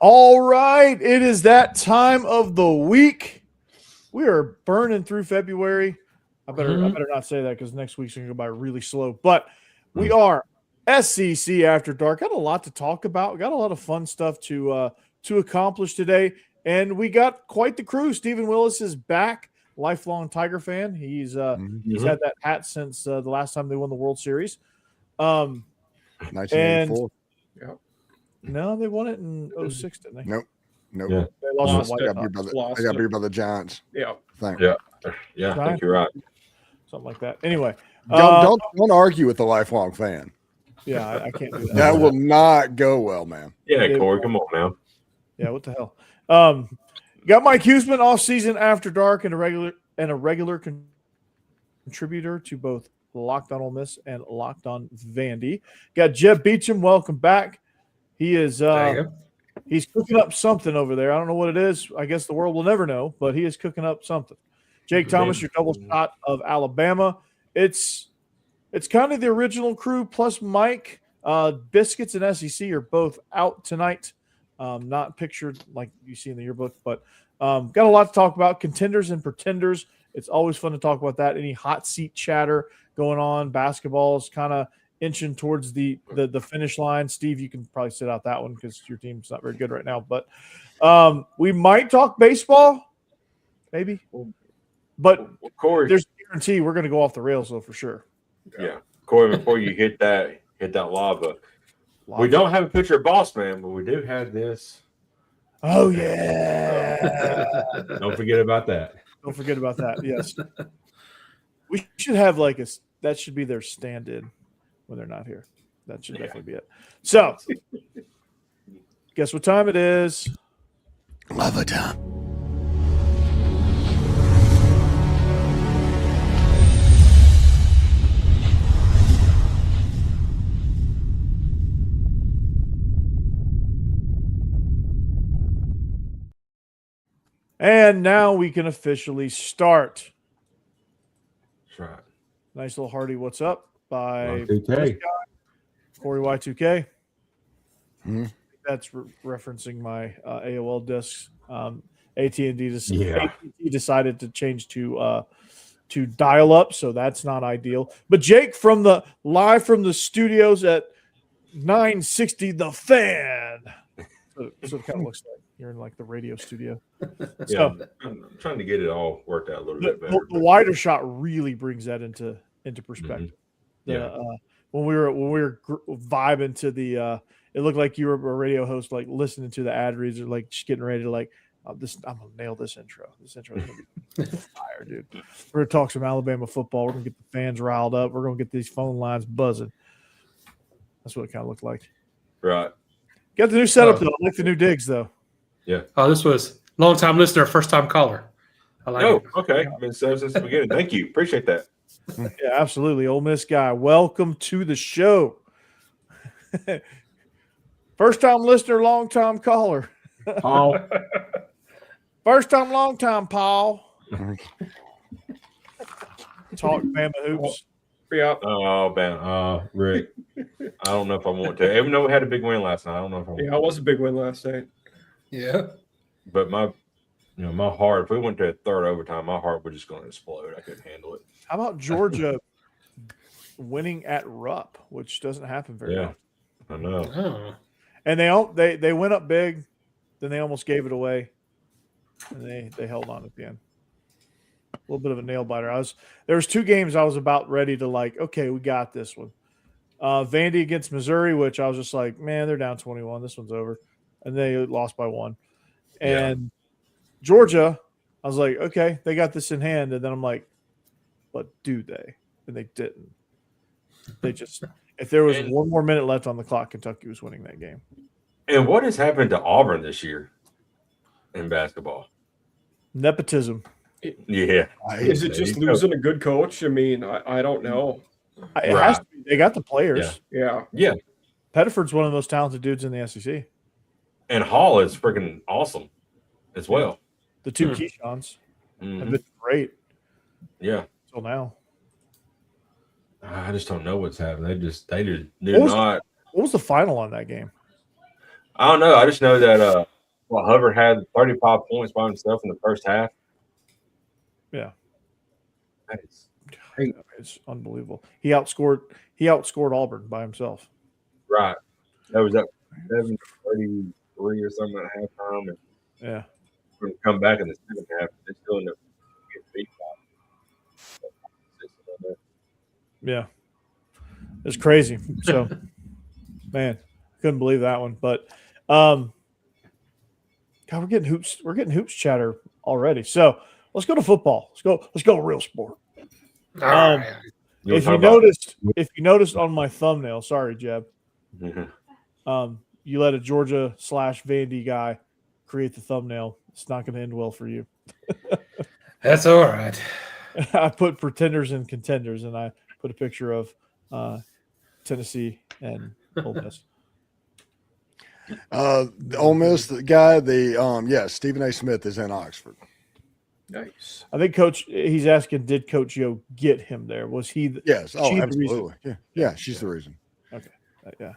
All right, it is that time of the week. We are burning through February. I better not say that because next week's gonna go by really slow. But we are SEC After Dark. Got a lot to talk about. Got a lot of fun stuff to accomplish today, and we got quite the crew. Stephen Willis is back, lifelong Tiger fan. He's had that hat since the last time they won the World Series. 1984. No, they won it in 06, didn't they? Nope. Yeah. They lost. They got beat by the Giants. Yeah. I think you're right. Something like that. Anyway, don't argue with the lifelong fan. Yeah, I can't do that. That will not go well, man. Yeah, Corey, come on now. Yeah, what the hell? Got Mike Huseman, offseason After Dark, and a regular contributor to both Locked On Ole Miss and Locked On Vandy. Got Jeb Beecham. Welcome back. He is he's cooking up something over there. I don't know what it is. I guess the world will never know, but he is cooking up something. Jake Thomas, your double shot of Alabama. It's kind of the original crew plus Mike. Biscuits and SEC are both out tonight. Not pictured like you see in the yearbook, but got a lot to talk about. Contenders and pretenders. It's always fun to talk about that. Any hot seat chatter going on. Basketball is kind of inching towards the finish line. Steve, you can probably sit out that one because your team's not very good right now. But we might talk baseball, maybe. But Corey, there's a guarantee we're going to go off the rails, though, for sure. Yeah. Corey, before you hit that lava, we don't have a picture of Boss Man, but we do have this. Oh, yeah. Don't forget about that. Don't forget about that, yes. We should have that should be their stand-in when they're not here. That should definitely be it. So, guess what time it is? Lava time. And now we can officially start. That's right. Nice little hearty what's up by Y2K. Corey Y2K. That's referencing my AOL discs. AT&T decided to change to dial up, so that's not ideal. But Jake live from the studios at 960 The Fan. So it kind of looks like you're in the radio studio. So, I'm trying to get it all worked out a little bit better. The wider shot really brings that into perspective. When we were vibing to the, it looked like you were a radio host, listening to the ad reads, or just getting ready to I'm gonna nail this intro. This intro is gonna be fire, dude. We're gonna talk some Alabama football. We're gonna get the fans riled up. We're gonna get these phone lines buzzing. That's what it kind of looked like. Right. Got the new setup though. I like the new digs though. Yeah. Oh, this was long-time listener, first-time caller. I like it. Okay. Since the beginning. Thank you. Appreciate that. Yeah, absolutely. Ole Miss guy. Welcome to the show. First-time listener, long-time caller. Paul. First-time, long-time, Paul. Talk Bama hoops. Yeah. Oh, Bama. Rick. I don't know if I want to. Even though we had a big win last night, I don't know if I want to. Yeah, it was a big win last night. Yeah. But my heart, if we went to a third overtime, my heart was just going to explode. I couldn't handle it. How about Georgia winning at Rupp, which doesn't happen very often? I know. Oh. And they went up big, then they almost gave it away, and they held on at the end. A little bit of a nail biter. There was two games I was about ready to okay, we got this one. Vandy against Missouri, which I was just like, man, they're down 21. This one's over. And they lost by 1. And Georgia, I was like, okay, they got this in hand. And then I'm like, but do they? And they didn't. They just – if there was one more minute left on the clock, Kentucky was winning that game. And what has happened to Auburn this year in basketball? Nepotism. Yeah. Is it just losing a good coach? I mean, I don't know. It has to be. They got the players. Yeah. Pettiford's one of the most talented dudes in the SEC. And Hall is freaking awesome as well. The two Keishons have been great. Yeah. Until now. I just don't know what's happening. They do not. What was the final on that game? I don't know. I just know that Hubbard had 35 points by himself in the first half. Yeah. Hey. It's unbelievable. He outscored Auburn by himself. Right. That was up 7-33 or something at halftime. And yeah. We're going to come back in the second half. They still end up getting beat by. Yeah. It's crazy. So, man, couldn't believe that one. But, God, we're getting hoops chatter already. So let's go to football. Let's go real sport. If you noticed on my thumbnail, sorry, Jeb, you let a Georgia / Vandy guy create the thumbnail. It's not going to end well for you. That's all right. I put pretenders and contenders, and I put a picture of Tennessee and Ole Miss. The Ole Miss the guy, Stephen A. Smith is in Oxford. Nice. I think he's asking, did Coach Yo get him there? Was he? Yes. Oh, absolutely. Yeah, she's the reason. Okay. Yeah.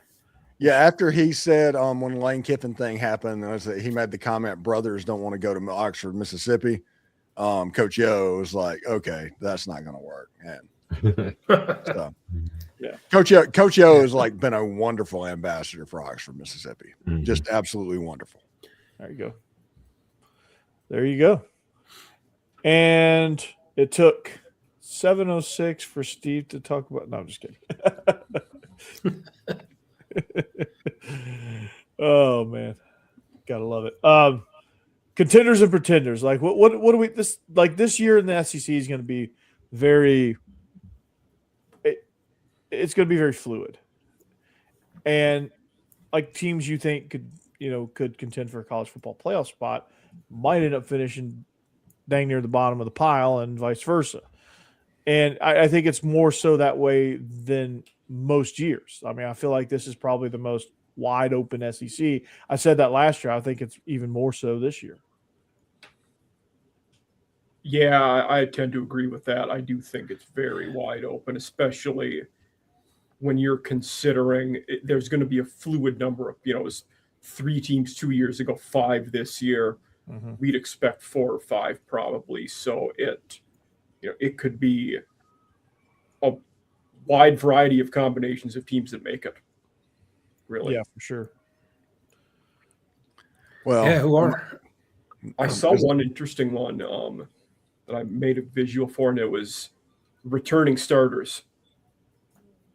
Yeah, after he said when the Lane Kiffin thing happened, he made the comment, brothers don't want to go to Oxford, Mississippi. Coach Yo was like, okay, that's not going to work. And so, yeah, Coach Yo has like been a wonderful ambassador for Oxford, Mississippi. Mm-hmm. Just absolutely wonderful. There you go. And it took 7:06 for Steve to talk about. No, I'm just kidding. Oh man, gotta love it. Contenders and pretenders. Like what do we this year in the SEC is going to be very. It's going to be very fluid, and like teams you think could contend for a college football playoff spot might end up finishing dang near the bottom of the pile and vice versa. And I think it's more so that way than most years. I mean, I feel like this is probably the most wide open SEC. I said that last year. I think it's even more so this year. Yeah, I tend to agree with that. I do think it's very wide open, especially when you're considering there's going to be a fluid number of, it was 3 teams 2 years ago, 5 this year. Mm-hmm. We'd expect 4 or 5 probably. So it could be a wide variety of combinations of teams that make it. Really. Yeah, for sure. Well, yeah, who are? I saw one interesting one that I made a visual for, and it was returning starters.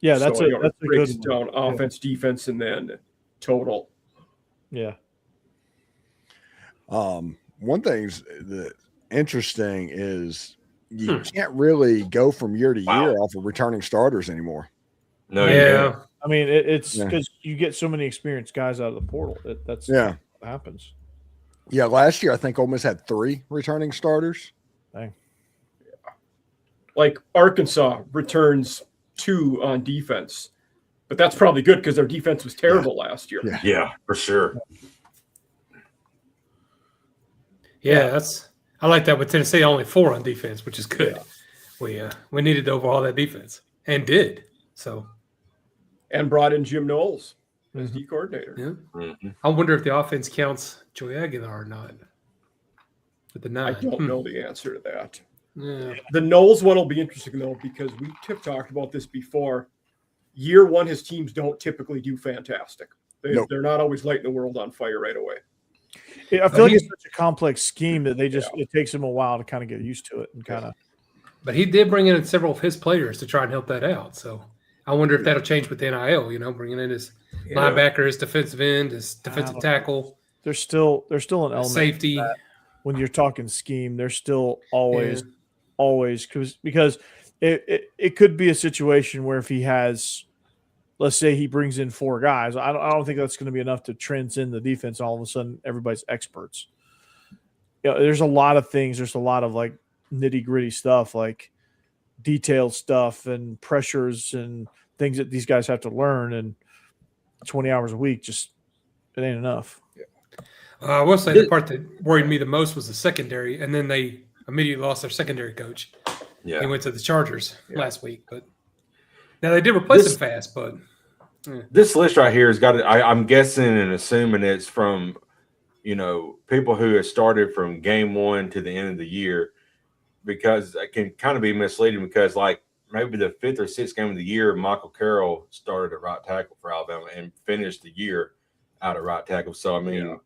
Yeah, that's a breaks good down one. Offense, defense, and then total. Yeah. One thing's that interesting is you can't really go from year to year off of returning starters anymore. No, yeah. I mean, it's because you get so many experienced guys out of the portal. That's what happens. Yeah, last year I think Ole Miss had 3 returning starters. Dang. Yeah. Like Arkansas returns 2 on defense, but that's probably good because their defense was terrible last year. Yeah, for sure. Yeah, I like that with Tennessee only 4 on defense, which is good. Yeah. We needed to overhaul that defense and did so. And brought in Jim Knowles as D coordinator. Yeah. Mm-hmm. I wonder if the offense counts Joey Aguilar or not. With the 9. I don't know the answer to that. Yeah. The Knowles one will be interesting though because we talked about this before. Year 1, his teams don't typically do fantastic. They're not always lighting the world on fire right away. Yeah, I feel like it's such a complex scheme that it takes him a while to kind of get used to it and kind of. But he did bring in several of his players to try and help that out. So I wonder if that'll change with the NIL. Bringing in his linebacker, his defensive end, his defensive tackle. There's still an element safety. When you're talking scheme, there's still always because it could be a situation where if he has. Let's say he brings in 4 guys. I don't think that's going to be enough to transcend the defense. All of a sudden, everybody's experts. There's a lot of things. There's a lot of like nitty gritty stuff, like detailed stuff and pressures and things that these guys have to learn. And 20 hours a week, it ain't enough. I will say the part that worried me the most was the secondary, and then they immediately lost their secondary coach. Yeah, he went to the Chargers last week, but. Now, they did replace him fast, but This list right here has got it. I'm guessing and assuming it's from, people who have started from game one to the end of the year, because it can kind of be misleading because, like, maybe the 5th or 6th game of the year, Michael Carroll started at right tackle for Alabama and finished the year out at right tackle. So, I mean,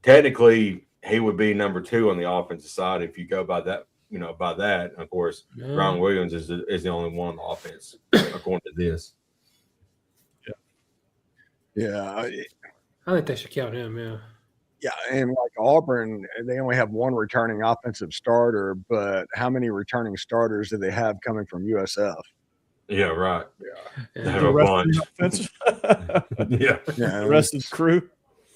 technically, he would be number 2 on the offensive side if you go by that. By that, of course, Ron Williams is the only one on the offense according to this. Yeah. I think they should count him. Yeah. Yeah, and like Auburn, they only have one returning offensive starter, but how many returning starters do they have coming from USF? Yeah, right. Yeah. They have The a rest bunch. of the offense. Yeah. Yeah, The rest of the crew.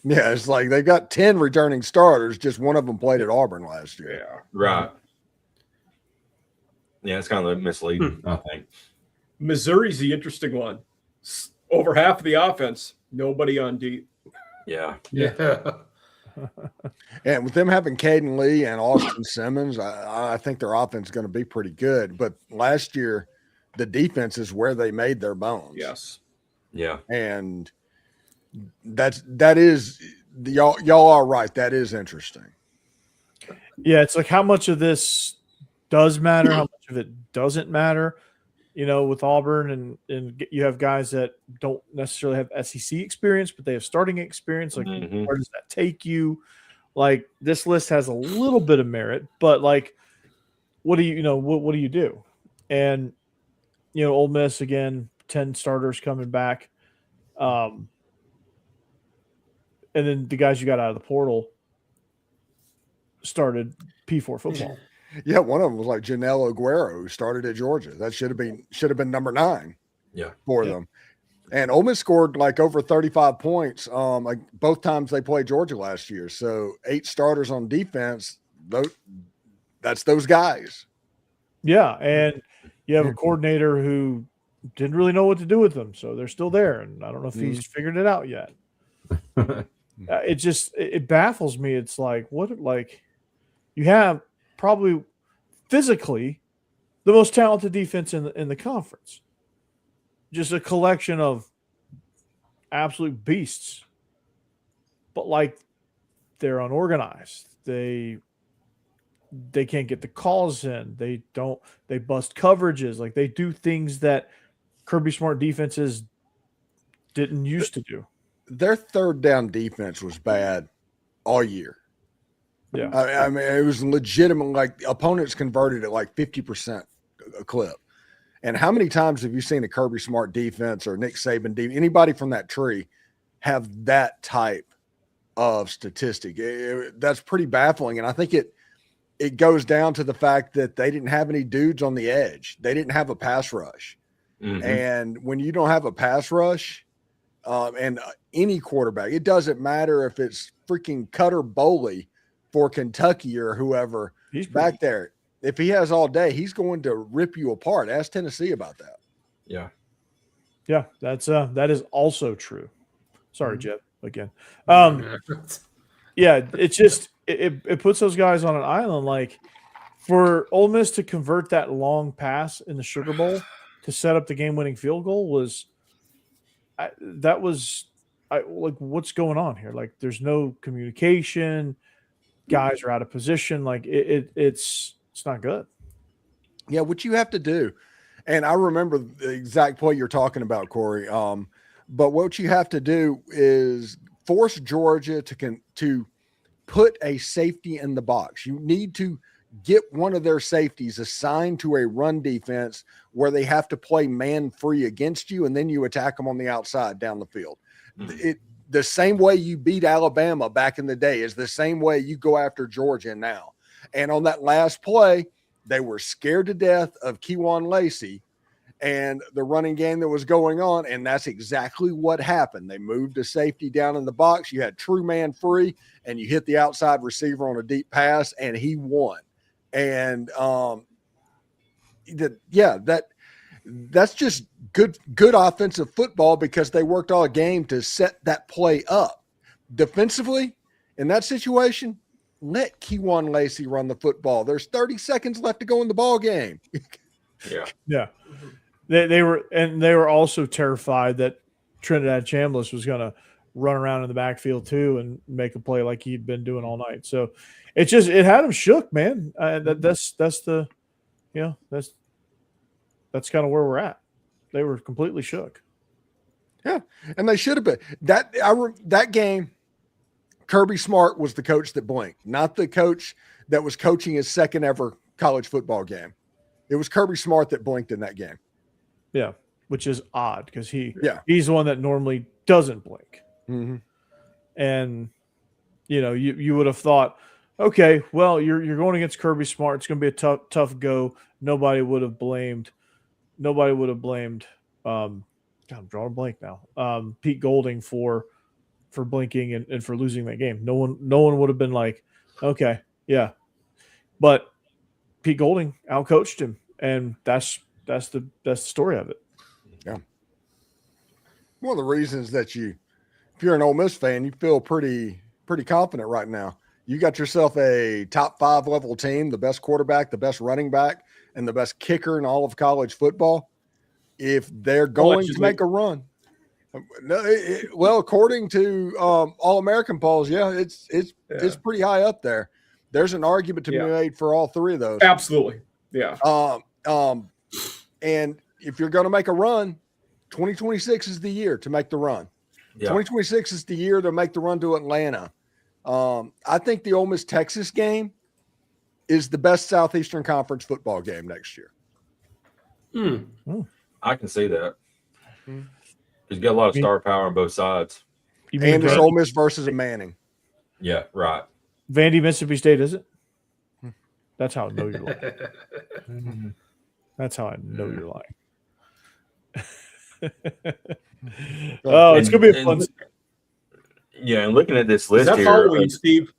yeah, it's like they've got 10 returning starters. Just one of them played at Auburn last year. Yeah. Right. Yeah, it's kind of misleading, I think. Missouri's the interesting one. Over half of the offense, nobody on deep. Yeah. Yeah. And with them having Caden Lee and Austin Simmons, I think their offense is going to be pretty good. But last year, the defense is where they made their bones. Yes. Yeah. And that is y'all are right. That is interesting. Yeah, it's like how much of this does matter, how much of it doesn't matter. With Auburn and you have guys that don't necessarily have SEC experience, but they have starting experience. Like, where does that take you? Like, this list has a little bit of merit, but like, what do what do you do? And Ole Miss again, 10 starters coming back, and then the guys you got out of the portal started P4 football. Yeah, one of them was like Janelle Aguero, who started at Georgia. That should have been number 9. Yeah. For them. And Ole Miss scored like over 35 points like both times they played Georgia last year. So 8 starters on defense, that's those guys. Yeah, and you have a coordinator who didn't really know what to do with them, so they're still there, and I don't know if he's figured it out yet. It baffles me. It's like, you have probably physically the most talented defense in the conference. Just a collection of absolute beasts. But like, they're unorganized. They can't get the calls in. They bust coverages. Like, they do things that Kirby Smart defenses didn't used to do. Their third down defense was bad all year. Yeah. I mean, it was legitimate. Like, opponents converted at like 50% a clip. And how many times have you seen a Kirby Smart defense or Nick Saban defense, anybody from that tree, have that type of statistic? That's pretty baffling. And I think it goes down to the fact that they didn't have any dudes on the edge. They didn't have a pass rush. Mm-hmm. And when you don't have a pass rush, and any quarterback, it doesn't matter if it's freaking Cutter Boley for Kentucky or whoever He's back there. If he has all day, he's going to rip you apart. Ask Tennessee about that. Yeah. Yeah, that is also true. Sorry, Jeff, again. Yeah, it's just it puts those guys on an island. Like, for Ole Miss to convert that long pass in the Sugar Bowl to set up the game-winning field goal was like, what's going on here? Like, there's no communication. Guys are out of position. Like, it's not good. Yeah, what you have to do, and I remember the exact play you're talking about, Corey. But what you have to do is force Georgia to put a safety in the box. You need to get one of their safeties assigned to a run defense where they have to play man free against you, and then you attack them on the outside down the field. The same way you beat Alabama back in the day is the same way you go after Georgia now. And on that last play, they were scared to death of Kejuan Lacey and the running game that was going on, and that's exactly what happened. They moved a safety down in the box. You had true man free, and you hit the outside receiver on a deep pass, and he won. And that's just good offensive football because they worked all game to set that play up. Defensively, in that situation, let Kejuan Lacey run the football. There's 30 seconds left to go in the ball game. Yeah. Yeah. They were also terrified that Trinidad Chambliss was going to run around in the backfield too and make a play like he'd been doing all night. So it had him shook, man. That's kind of where we're at. They were completely shook. Yeah, and they should have been. That game, Kirby Smart was the coach that blinked, not the coach that was coaching his second ever college football game. It was Kirby Smart that blinked in that game. Yeah, which is odd because he's the one that normally doesn't blink. Mm-hmm. And you would have thought, okay, well, you're going against Kirby Smart. It's going to be a tough go. Nobody would have blamed. God, I'm drawing a blank now. Pete Golding for blinking and for losing that game. No one would have been like, okay, yeah. But Pete Golding outcoached him, and that's the story of it. Yeah. One of the reasons that if you're an Ole Miss fan, you feel pretty confident right now. You got yourself a top 5 level team, the best quarterback, the best running back, and the best kicker in all of college football. If they're going to make a run, well, according to All-American polls, it's pretty high up there. There's an argument to be made for all 3 of those. Absolutely, yeah. And if you're going to make a run, 2026 is the year to make the run. Yeah. 2026 is the year to make the run to Atlanta. I think the Ole Miss Texas game is the best Southeastern Conference football game next year. I can see that. He's got a lot of star power on both sides. And it's Ole Miss versus a Manning. Yeah, right. Vandy, Mississippi State, is it? That's how I know you're lying. That's how I know you're lying. It's going to be a fun. Yeah, and looking at this list is that here. Halloween, Steve?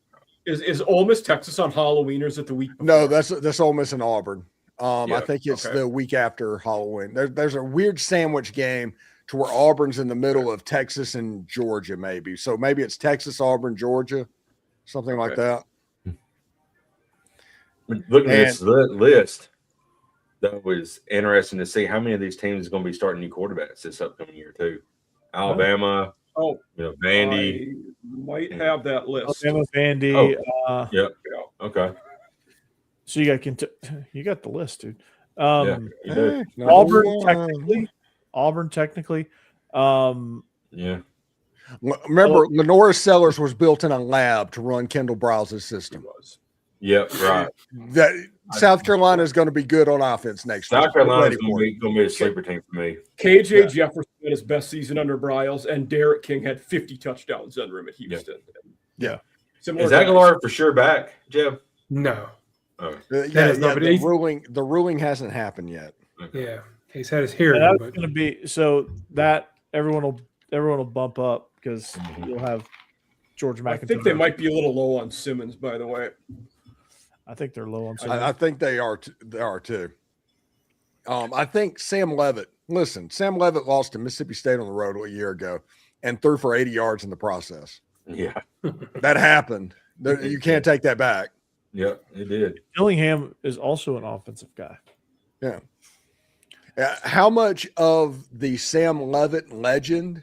Is Ole Miss Texas on Halloween, or is it the week before? No, that's Ole Miss and Auburn. I think it's the week after Halloween. There's a weird sandwich game to where Auburn's in the middle of Texas and Georgia, maybe. So maybe it's Texas, Auburn, Georgia, something like that. Looking at this list, that was interesting to see how many of these teams are going to be starting new quarterbacks this upcoming year too. Alabama, Vandy. I might have that list. Alabama, Vandy. Okay. So you got the list, dude. You did. Auburn technically. Yeah. Remember, Lenora Sellers was built in a lab to run Kendall Browse's system. Yep, right. South Carolina is going to be good on offense next year. South Carolina is going to be a sleeper team for me. KJ Jefferson had his best season under Bryles, and Derek King had 50 touchdowns under him at Houston. Yeah. Is Aguilar for sure back, Jeb? No. Oh. The ruling hasn't happened yet. Okay. Yeah, he's had his hearing. That's going to be so that everyone will bump up because you'll have George McIntyre. I think they might be a little low on Simmons, by the way. I think they're low on Simmons. I think they are. They are too. I think Sam Leavitt. Listen, Sam Leavitt lost to Mississippi State on the road a year ago and threw for 80 yards in the process. Yeah, that happened. You can't take that back. Yeah, it did. Dillingham is also an offensive guy. Yeah. How much of the Sam Leavitt legend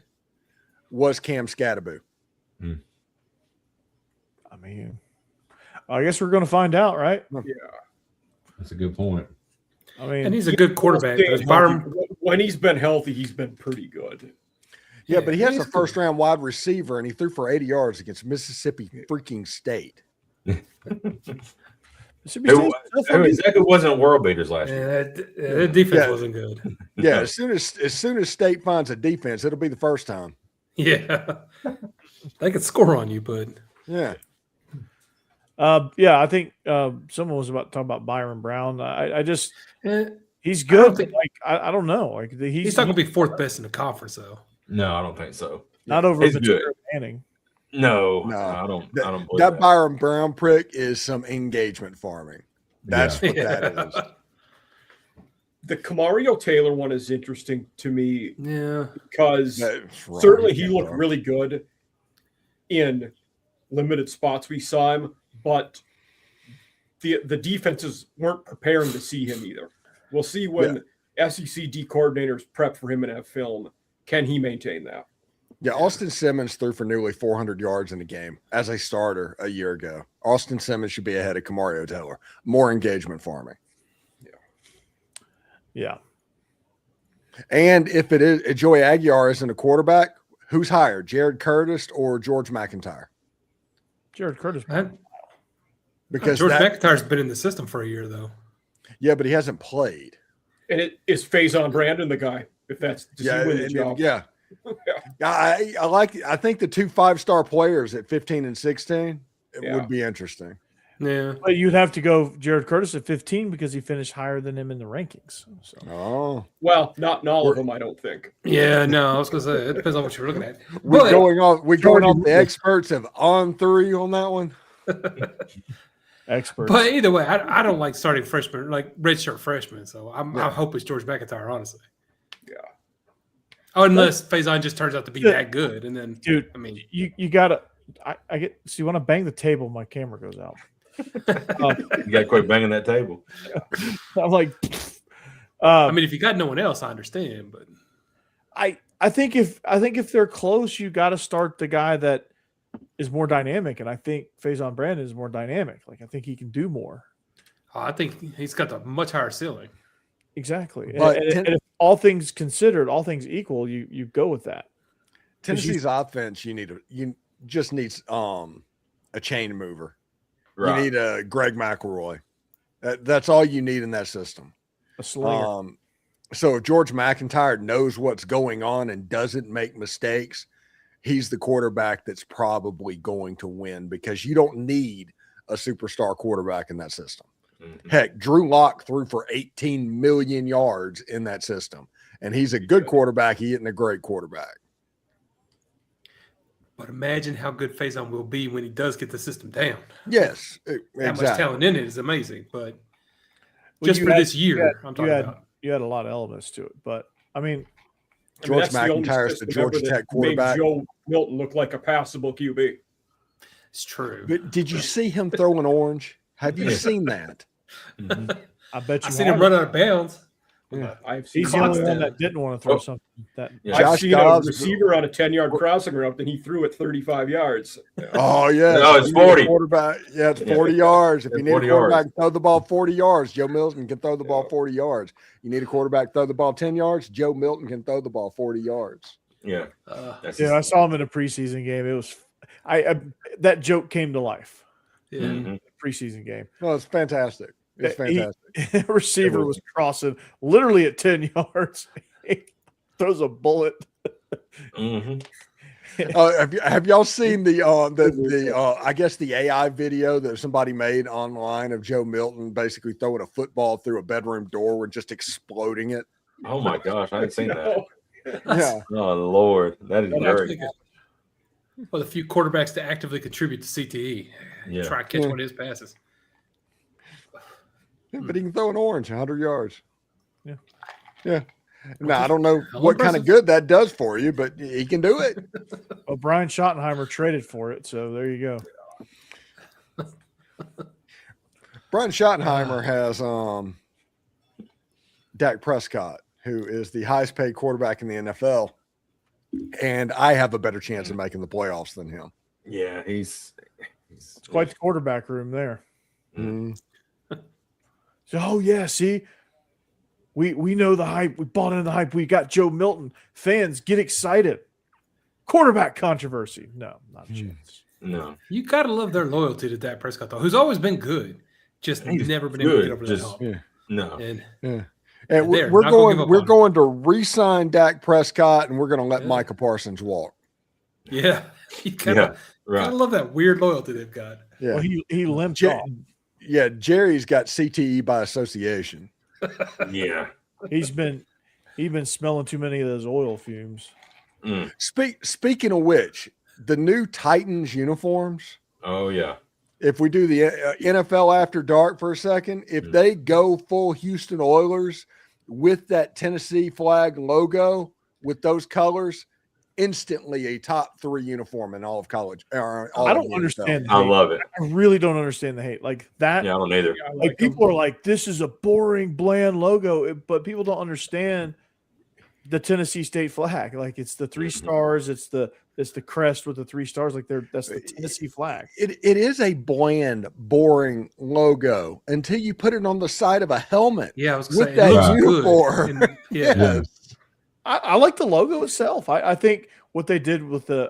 was Cam Scatterbo? I mean, I guess we're going to find out, right? Yeah. That's a good point. I mean, and he's a good quarterback. When he's been healthy, he's been pretty good. Yeah, but he has a first-round wide receiver, and he threw for 80 yards against Mississippi freaking State. Exactly wasn't world beaters last year. The defense wasn't good. Yeah, as soon as State finds a defense, it'll be the first time. Yeah, they could score on you, but yeah. I think someone was about to talk about Byron Brown. He's good. I don't know. Like he's not going to be fourth best in the conference, though. No, I don't think so. Not over Material Manning. No, I don't. Believe that Byron Brown prick is some engagement farming. That's what that is. The Camario Taylor one is interesting to me. Yeah, because certainly he looked really good in limited spots we saw him, but the defenses weren't preparing to see him either. We'll see when SEC D coordinators prep for him and have film. Can he maintain that? Yeah, Austin Simmons threw for nearly 400 yards in a game as a starter a year ago. Austin Simmons should be ahead of Kamario Taylor. More engagement for me. Yeah. And if it is Joey Aguiar isn't a quarterback, who's higher, Jared Curtis or George McIntyre? Jared Curtis. Because George McIntyre's been in the system for a year, though. Yeah, but he hasn't played. And it is Faison Brandon the guy. If that's does he win the job? Yeah. I think the 2 5-star players at 15 and 16 would be interesting. Yeah. But you'd have to go Jared Curtis at 15 because he finished higher than him in the rankings. So. Oh. Well, not all of them, I don't think. Yeah, no, I was going to say, it depends on what you're looking at. We're going off the experts have on 3 on that one. Experts. But either way, I don't like starting freshmen, like redshirt freshmen. So I hope it's George McIntyre, honestly. Yeah. Oh, unless Faison just turns out to be that good. And then, dude, I mean, you got to, I get, see, when I bang the table, my camera goes out. You got to quit banging that table. I'm like, I mean, if you got no one else, I understand. But I think if they're close, you got to start the guy that is more dynamic, and I think Faison Brandon is more dynamic. Like I think he can do more. I think he's got a much higher ceiling. Exactly. But and if all things considered, all things equal, you go with that. Tennessee's offense, you just need a chain mover. Right. You need a Greg McElroy. That's all you need in that system. A slinger. So if George McIntyre knows what's going on and doesn't make mistakes, he's the quarterback that's probably going to win because you don't need a superstar quarterback in that system. Mm-hmm. Heck, Drew Lock threw for 18 million yards in that system, and he's a good quarterback. He isn't a great quarterback. But imagine how good Faison will be when he does get the system down. Yes, That exactly. much talent in it is amazing. But Well, just you for had- this year, I'm talking about. You had a lot of elements to it, but I mean, George that's the only McIntyre's the system Georgia ever that Tech quarterback. made Joe Milton look like a passable QB. It's true. But did you see him throw an orange? Have you seen that? Mm-hmm. I bet you I've seen him run out of bounds. Yeah. I've seen He's the only one Constant. that didn't want to throw something. That Yeah. I've Josh seen Dobbs- a receiver on a 10-yard crossing route, and he threw it 35 yards. Oh, yeah. No, it's You need a 40. Quarterback. Yeah, it's 40 yards. If It's you need a 40 quarterback, yards. throw the ball 40 yards. Joe Milton can throw the ball 40 yards. You need a quarterback, throw the ball 10 yards. Joe Milton can throw the ball 40 yards. Yeah. yeah, I saw him in a preseason game. It was that joke came to life. Yeah. Mhm. Preseason game. No, it's fantastic. It's fantastic. Receiver was crossing literally at 10 yards. He throws a bullet. Mhm. Have y'all seen the I guess the AI video that somebody made online of Joe Milton basically throwing a football through a bedroom door and just exploding it? Oh my gosh, I hadn't seen that. Yeah. Oh Lord, that is Well, that's great. Well, a few quarterbacks to actively contribute to CTE. Yeah. Try to catch one of his passes. Yeah, but he can throw an orange 100 yards. Yeah. Yeah. Now, I don't know How what kind of impressive. good that does for you, but he can do it. Well, Brian Schottenheimer traded for it, so there you go. Brian Schottenheimer has Dak Prescott, who is the highest paid quarterback in the NFL. And I have a better chance of making the playoffs than him. Yeah, he's It's quite the quarterback room there. Mm. So, oh yeah, see, we know the hype. We bought into the hype. We got Joe Milton. Fans get excited. Quarterback controversy. No, not a chance. no. You got to love their loyalty to Dak Prescott, though, who's always been good. Just He's never been able to good, get over just- that hump. Yeah. No. And Yeah. And And they're we're not gonna give up we're on him. going to re-sign Dak Prescott, and we're going to let Yeah. Micah Parsons walk. yeah, you Yeah. gotta Right. love that weird loyalty they've got. Yeah. Well, he limped Ja- off. Yeah, Jerry's got CTE by association. Yeah. He's been smelling too many of those oil fumes. Mm. Speaking of which, the new Titans uniforms, Oh yeah. if we do the NFL After Dark for a second, if they go full Houston Oilers with that Tennessee flag logo with those colors, instantly a top 3 uniform in all of college. I don't understand. The I hate. love it. I really don't understand the hate. Like that. Yeah, I don't either. Yeah, I Like them. people are like, this is a boring, bland logo, but people don't understand. the Tennessee State flag. Like it's the 3 stars. It's the crest with the 3 stars. Like that's the Tennessee flag. It is a bland, boring logo until you put it on the side of a helmet. Yeah, I was with saying, that it looks uniform. good. Yes. I like the logo itself. I think what they did with the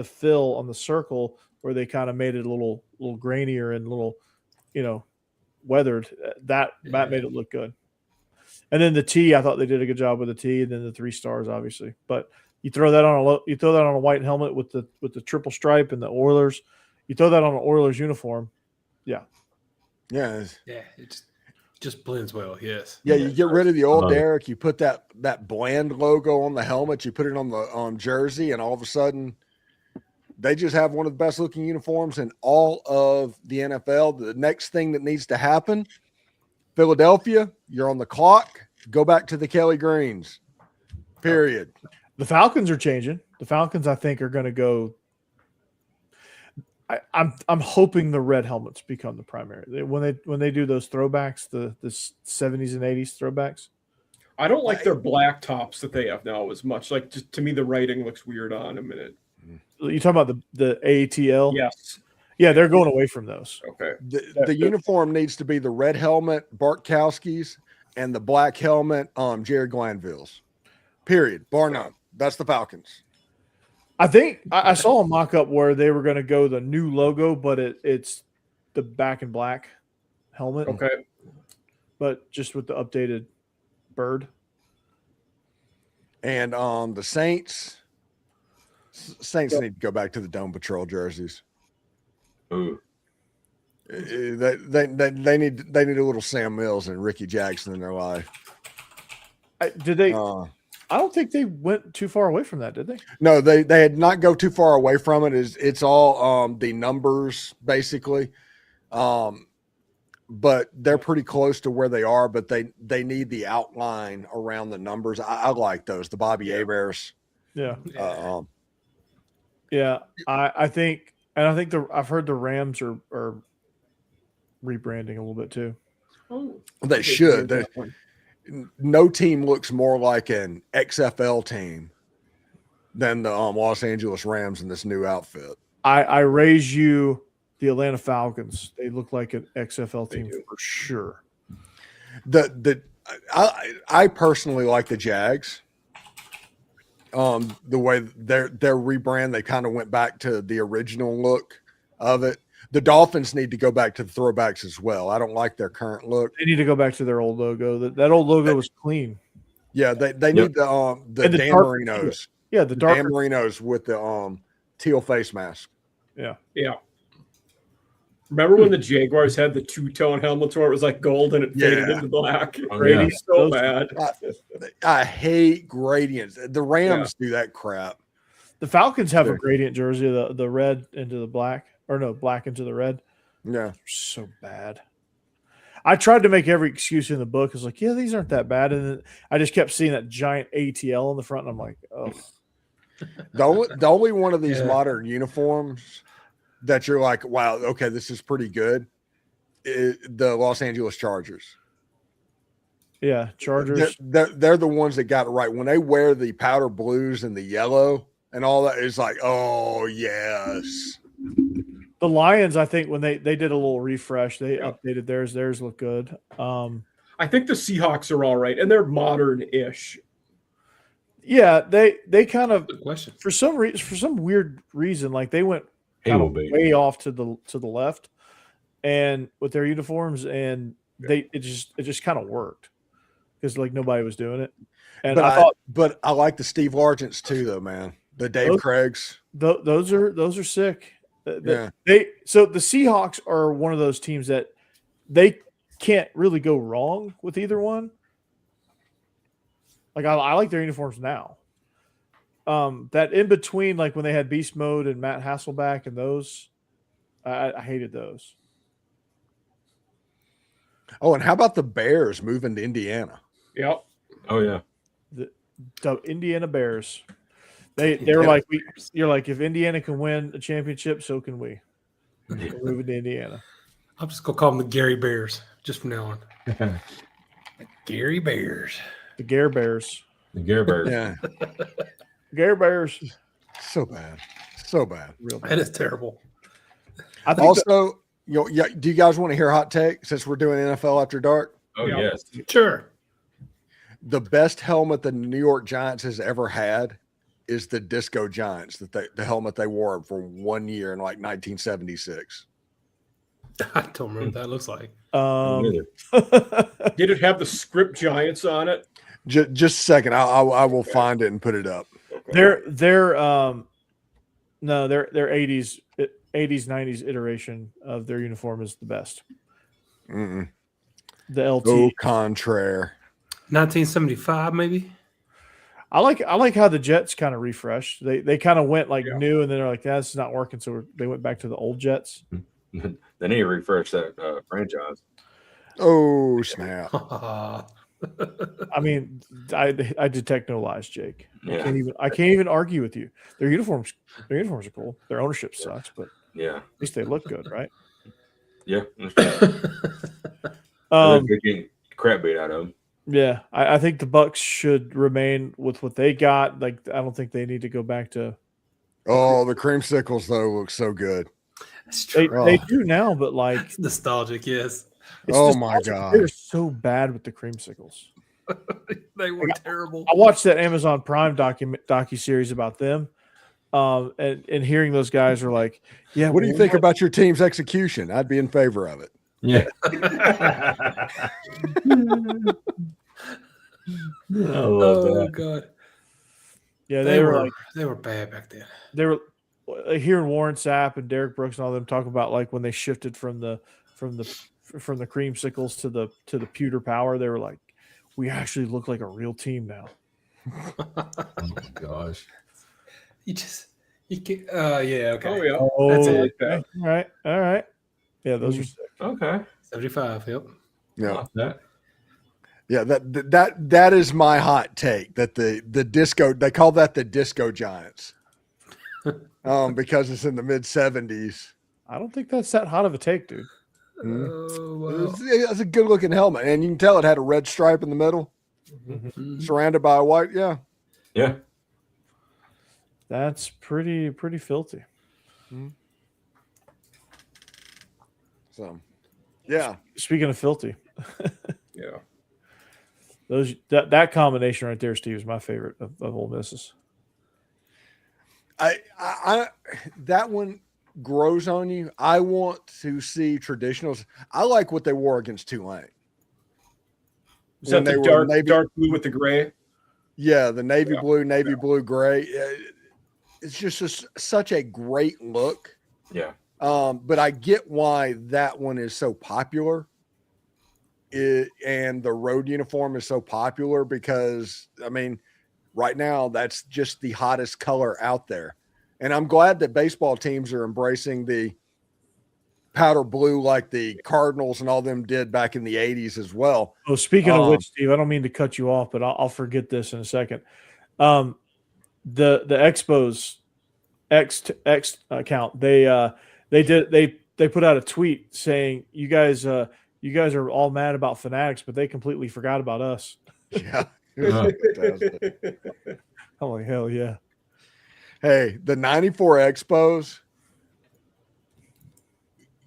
fill on the circle, where they kind of made it a little grainier and a little, weathered. That made it look good. And then the T, I thought they did a good job with the T, and then the 3 stars, obviously. But you throw that on a white helmet with the triple stripe and the Oilers. You throw that on an Oilers uniform, Yes. Yeah, it just blends well. Yes. Yeah, you get rid of the old Derek. You put that bland logo on the helmet. You put it on the jersey, and all of a sudden, they just have one of the best looking uniforms in all of the NFL. The next thing that needs to happen, Philadelphia, you're on the clock. Go back to the Kelly Greens. Period. The Falcons are changing. The Falcons, I think, are going to go. I'm hoping the red helmets become the primary. When they do those throwbacks, the 70s and 80s throwbacks. I don't like their black tops that they have now as much. Like, just to me, the writing looks weird on them. You talking about the ATL? Yes. Yeah, they're going away from those. Okay. The uniform needs to be the red helmet, Bartkowski's, and the black helmet, Jared Glanville's. Period. Bar none. That's the Falcons. I think I saw a mock-up where they were going to go the new logo, but it's the back and black helmet. Okay. But just with the updated bird. And the Saints need to go back to the Dome Patrol jerseys. Ooh. They need a little Sam Mills and Ricky Jackson in their life. Did they? I don't think they went too far away from that, did they? No, they had not go too far away from it. It's all the numbers basically, but they're pretty close to where they are. But they need the outline around the numbers. I like those, the Bobby Heberts. Yeah. Yeah. I think I've heard the Rams are rebranding a little bit too. Oh, They should. No team looks more like an XFL team than the Los Angeles Rams in this new outfit. I raise you the Atlanta Falcons. They look like an XFL team for sure. I personally like the Jags. The way their rebrand, they kind of went back to the original look of it. The Dolphins need to go back to the throwbacks as well. I don't like their current look. They need to go back to their old logo. That old logo was clean. Yeah, they need the Dan Marinos. Yeah, the dark Dan Marinos with the teal face mask. Yeah. Remember when the Jaguars had the two-tone helmets where it was like gold and it faded into black? Brady's so bad. I hate gradients. The Rams do that crap. The Falcons have a gradient jersey, the red into the black, or no, black into the red. Yeah. They're so bad. I tried to make every excuse in the book. I was like, yeah, these aren't that bad. And then I just kept seeing that giant ATL on the front, and I'm like, oh. The only one of these modern uniforms that you're like, wow, okay, this is pretty good, the Los Angeles Chargers. Yeah, Chargers. They're the ones that got it right. When they wear the powder blues and the yellow and all that, it's like, oh, yes. The Lions, I think, when they did a little refresh, they updated theirs. Theirs look good. I think the Seahawks are all right, and they're modern-ish. Yeah, they kind of Good question. for some weird reason, like they went kind of way off to the left, and with their uniforms, and it just kind of worked because like nobody was doing it. And but I like the Steve Largents too, though, man. The Dave Craigs. Those are sick. Yeah. So the Seahawks are one of those teams that they can't really go wrong with either one. Like I like their uniforms now. That in between, like when they had Beast Mode and Matt Hasselbeck and those, I hated those. Oh, and how about the Bears moving to Indiana? Yep. Oh yeah. The Indiana Bears. They were like, you're like, if Indiana can win a championship, so can we. We're moving to Indiana. I'm just gonna call them the Gary Bears just from now on. Gary Bears. The Gare Bears. The Gare Bears. Yeah, Gare Bears. so bad, so bad. Real bad. That is terrible. I think Also, yeah. Do you guys want to hear a hot take since we're doing NFL After Dark? Oh, Yeah. yes. Sure. The best helmet the New York Giants has ever had is the Disco Giants, the helmet they wore for 1 year in like 1976. I don't remember what that looks like. Did it have the script Giants on it? Just a second, I will find it and put it up. They're 80s 90s iteration of their uniform is the best. Mm-mm. The LT. Au contraire. 1975, maybe. I like how the Jets kind of refreshed. They kind of went like Yeah. new, and then they're like, that's not working. So they went back to the old Jets. They need to refresh that franchise. Oh snap! I mean, I detect no lies, Jake. Yeah. I can't even argue with you. Their uniforms are cool. Their ownership sucks, but Yeah. at least they look good, right? Yeah. Um, They're getting crap beat out of them. yeah, I think the Bucks should remain with what they got. Like, I don't think they need to go back to. Oh, the creamsicles though look so good. That's They true. they do now, but like, It's nostalgic, yes. it's Oh just my God. they're so bad with the creamsicles. They were terrible. I watched that Amazon Prime docu-series about them, and hearing those guys are like, yeah. What do you think about your team's execution? I'd be in favor of it. Yeah. I love Oh that. god. Yeah, They were bad back then. they were hearing Warren Sapp and Derek Brooks and all them talk about like when they shifted from the creamsicles to the pewter power. They were like, we actually look like a real team now. Oh my gosh. You can yeah, okay. Oh yeah, Oh, That's it. I like that. all right. Yeah, those are sick. Okay. 75, yep. Yeah. Like that. Yeah, that is my hot take. That the disco, they call that the Disco Giants, because it's in the mid '70s. I don't think that's that hot of a take, dude. Oh, wow. It's a good looking helmet, and you can tell it had a red stripe in the middle, Mhm. surrounded by a white. Yeah, Yeah. That's pretty filthy. so yeah, Speaking of filthy, Yeah. that combination right there, Steve, is my favorite of Ole Miss's. I that one grows on you. I want to see traditionals. I like what they wore against Tulane. Is that When they the were dark blue with the gray? Yeah, the navy Yeah. blue, blue, gray. It's just such a great look. Yeah. But I get why that one is so popular. And the road uniform is so popular because, I mean, right now that's just the hottest color out there. And I'm glad that baseball teams are embracing the powder blue like the Cardinals and all them did back in the 80s as well. Oh, speaking of which, Steve, I don't mean to cut you off, but I'll forget this in a second. The Expos X account, they put out a tweet saying you guys are all mad about Fanatics, but they completely forgot about us. Yeah. I'm like, hell yeah. Hey, the 94 Expos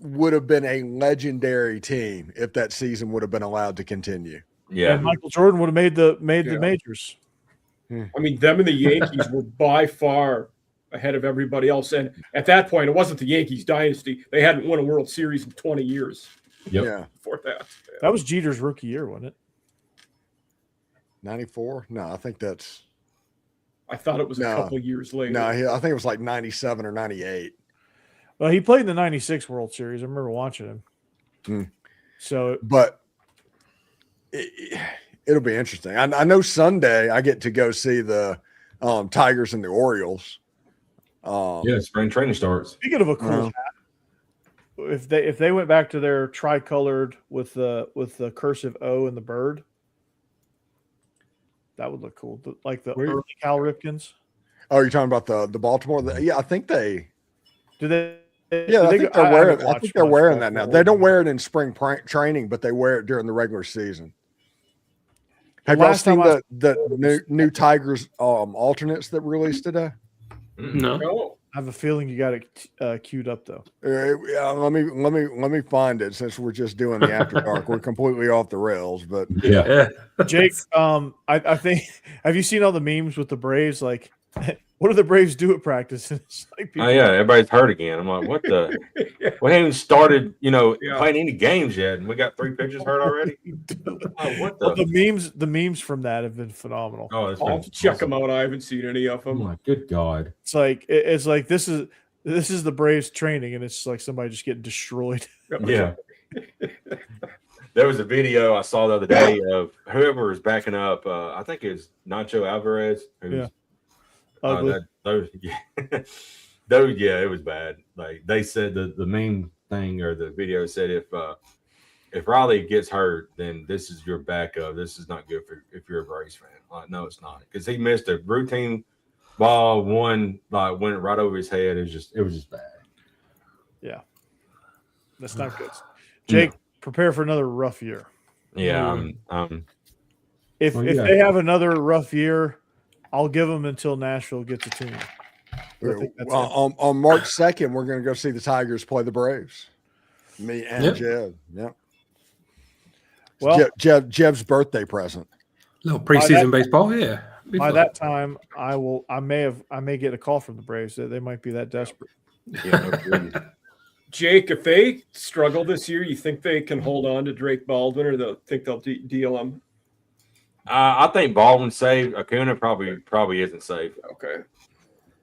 would have been a legendary team if that season would have been allowed to continue. Yeah. And Michael Jordan would have made the majors. I mean, them and the Yankees were by far ahead of everybody else. And at that point, it wasn't the Yankees dynasty. They hadn't won a World Series in 20 years Yep. Yeah. before that. That was Jeter's rookie year, wasn't it? 94? No, I think that's I thought it was No. a couple of years later. no, I think it was like 97 or 98. Well, he played in the 96 World Series. I remember watching him. Hmm. So But it'll be interesting. I know Sunday I get to go see the Tigers and the Orioles. Yeah. Spring training starts. speaking of a cool hat, if they went back to their tricolored with the cursive O and the bird, that would look cool. Like the Where- early Cal Ripkens. Oh, you're talking about the Baltimore? Yeah, I think they. Do they? Yeah, I think they're wearing. I think they're wearing that now. They don't wear it in spring training, but they wear it during the regular season. Have y'all Last seen time the new Tigers alternates that released today? No. No. I have a feeling you got it queued up though. Yeah, let me find it since we're just doing the after dark. We're completely off the rails, but Yeah. Jake, I think have you seen all the memes with the Braves? Like, what do the Braves do at practice? It's like Oh yeah, everybody's hurt again. I'm like, what the? We haven't even started, Yeah. playing any games yet, and we got 3 pitchers hurt already. Oh, what the? Well, the memes from that have been phenomenal. Oh, it's I'll been have to check awesome. them out. I haven't seen any of Oh them. my good God. It's like this is the Braves training, and it's like somebody just getting destroyed. Yeah. There was a video I saw the other day of whoever was backing up. I think it's Nacho Alvarez. Yeah. Ugly. Yeah, it was bad. Like they said, the main thing or the video said if Riley gets hurt, then this is your backup. This is not good for if you're a Braves fan. Like, no, it's not, because he missed a routine ball. One like went right over his head. It was just bad. Yeah, that's not good. Jake, prepare for another rough year. Yeah, If they have another rough year, I'll give them until Nashville gets a team. I think that's it. on March 2nd, we're going to go see the Tigers play the Braves. Me and Yep. Jeb. Yep. Well, Jeb's birthday present. Little preseason baseball, yeah. Be by fun. that time, I may get a call from the Braves. They might be that desperate. Jake, if they struggle this year, you think they can hold on to Drake Baldwin, or they'll deal him? I think Baldwin's safe. Acuna probably isn't safe. Okay.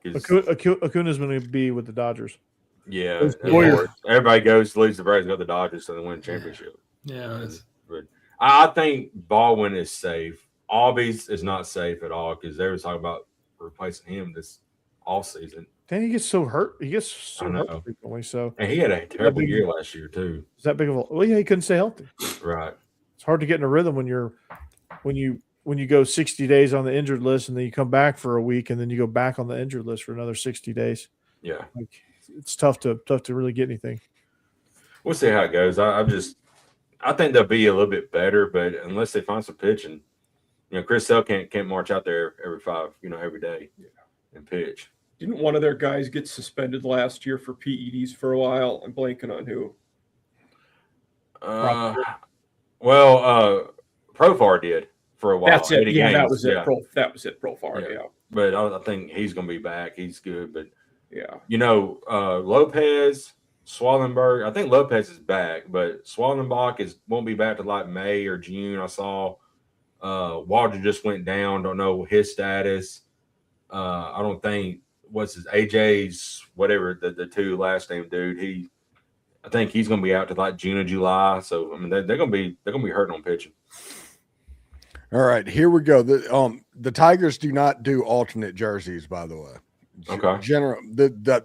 Acuna's going to be with the Dodgers. Yeah, Those Warriors. everybody goes leaves the Braves, go to the Dodgers, so they win a championship. Yeah, it's, But I think Baldwin is safe. Albies is not safe at all, because they were talking about replacing him this off season, Then he gets so hurt. He gets so I know. hurt frequently. So and he had a terrible year last year too. is that big of a? Well, yeah, he couldn't stay healthy. Right. It's hard to get in a rhythm when you go 60 days on the injured list, and then you come back for a week, and then you go back on the injured list for another 60 days. Yeah. Like, it's tough to really get anything. We'll see how it goes. I think they'll be a little bit better, but unless they find some pitching, Chris Sale can't march out there every day and pitch. Didn't one of their guys get suspended last year for PEDs for a while? I'm blanking on who. Profar did for a while. That's it. 80 Yeah, that games. was it. Yeah. That was it. Profar. Yeah. But I think he's going to be back. He's good. But, Yeah. Lopez, Swallenberg, I think Lopez is back, but Swallenbach won't be back to like May or June. I saw Walter just went down. Don't know his status. I don't think AJ's whatever the two last name dude. I think he's going to be out to like June or July. So I mean they're going to be hurting on pitching. All right, here we go. The Tigers do not do alternate jerseys, by the way. Okay.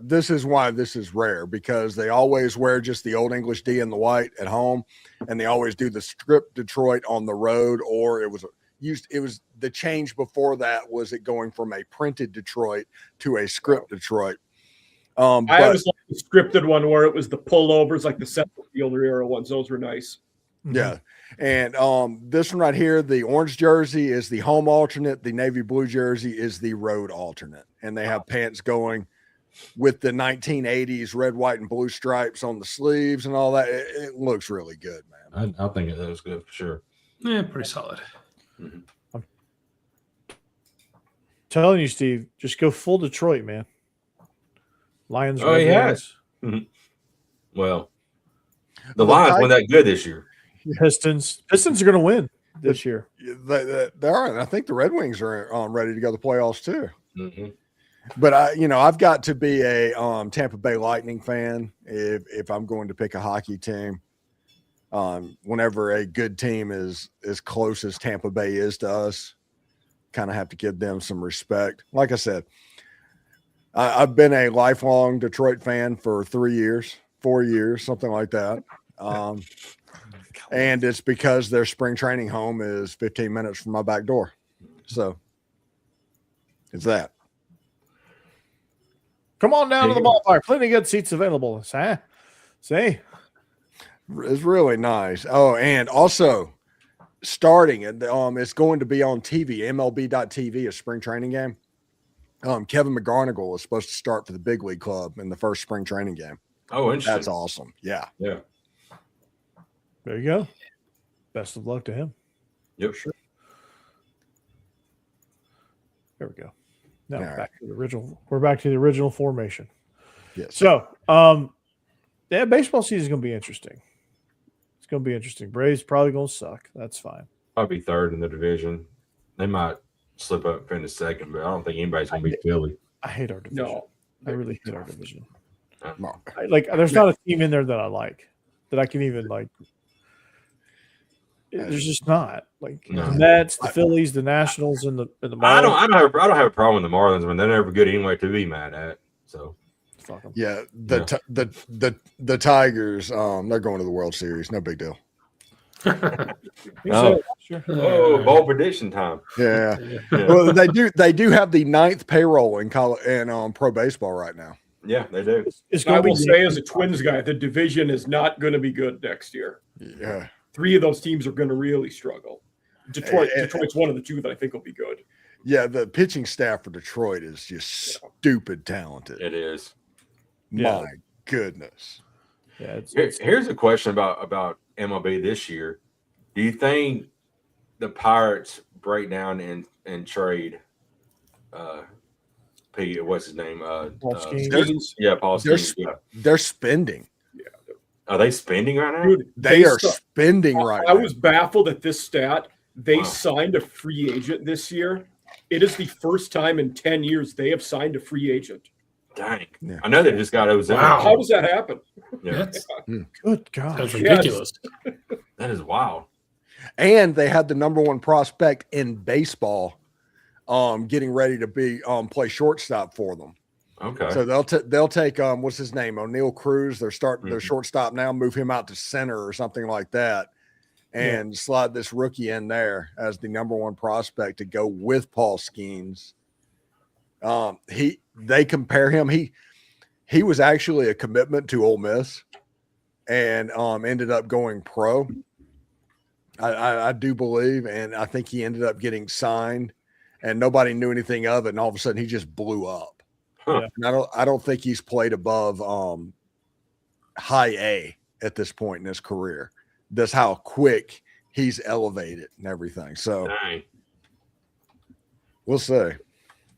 This is why this is rare, because they always wear just the Old English D and the white at home, and they always do the script Detroit on the road, or it was the change before that was it going from a printed Detroit to a script Detroit. I always like the scripted one where it was the pullovers, like the central fielder era ones. Those were nice. Yeah. And this one right here, the orange jersey is the home alternate. The navy blue jersey is the road alternate. And they have pants going with the 1980s red, white, and blue stripes on the sleeves and all that. It looks really good, man. I think it looks good for sure. yeah, pretty solid. I'm telling you, Steve, just go full Detroit, man. Lions. Oh, Red he has. Wings. Well, the Lions weren't that good this year. Pistons are going to win this year. They are. And I think the Red Wings are ready to go to the playoffs too. Mm-hmm. But I've got to be a Tampa Bay Lightning fan if I'm going to pick a hockey team. Whenever a good team is as close as Tampa Bay is to us, kind of have to give them some respect. Like I said, I've been a lifelong Detroit fan for 4 years, something like that. And it's because their spring training home is 15 minutes from my back door. So it's that. Come on down to the ballpark. Plenty of good seats available. See? It's really nice. Oh, and also starting, and it's going to be on TV, MLB.TV, a spring training game. Kevin McGarnagle is supposed to start for the big league club in the first spring training game. Oh, interesting. That's awesome. Yeah. Yeah. There you go. Best of luck to him. Yep. Sure. There we go. Now All right. back to the original. We're back to the original formation. Yes. So, yeah, baseball season is going to be interesting. It's going to be interesting. Braves probably going to suck. That's fine. Probably third in the division. They might slip up and finish second, but I don't think anybody's going to beat Philly. I hate our division. No, I really hate our division. No. There's not a team in there that I like that I can even like. There's just not No. the Mets, the Phillies, the Nationals, and the Marlins. I don't have a problem with the Marlins. I mean, they're never good anyway to be mad at. So Fuck 'em. Yeah, the Tigers, they're going to the World Series. No big deal. You Oh. said, sure. oh, bold prediction time. Yeah. Yeah, Well, they do have the 9th payroll in college and pro baseball right now. yeah they do. It's I going to will be say as a Twins guy, the division is not going to be good next year. Yeah. 3 of those teams are going to really struggle. Detroit's one of the 2 that I think will be good. Yeah, the pitching staff for Detroit is just stupid talented. It is. My goodness. Yeah, Here's a question about MLB this year. Do you think the Pirates break down and trade Pete, what's his name? Paul Skeens. Skeens, Yeah, Paul They're, Skeens. Yeah. they're spending. Are they spending right now? dude, They are st- spending right I now. was baffled at this stat. They Wow. signed a free agent this year. It is the first time in 10 years they have signed a free agent. Dang. Yeah. I know they just got Ozuna. Wow. How does that happen? Yeah. That's Good God. that's ridiculous. That is wild. And they had the number 1 prospect in baseball getting ready to be play shortstop for them. Okay. So they'll take what's his name, O'Neal Cruz. They're starting their shortstop now, move him out to center or something like that, and slide this rookie in there as the number 1 prospect to go with Paul Skeens. They compare him. He was actually a commitment to Ole Miss, and ended up going pro. I do believe, and I think he ended up getting signed, and nobody knew anything of it, and all of a sudden he just blew up. Huh. And I don't think he's played above high A at this point in his career. That's how quick he's elevated and everything. So Dang. we'll see.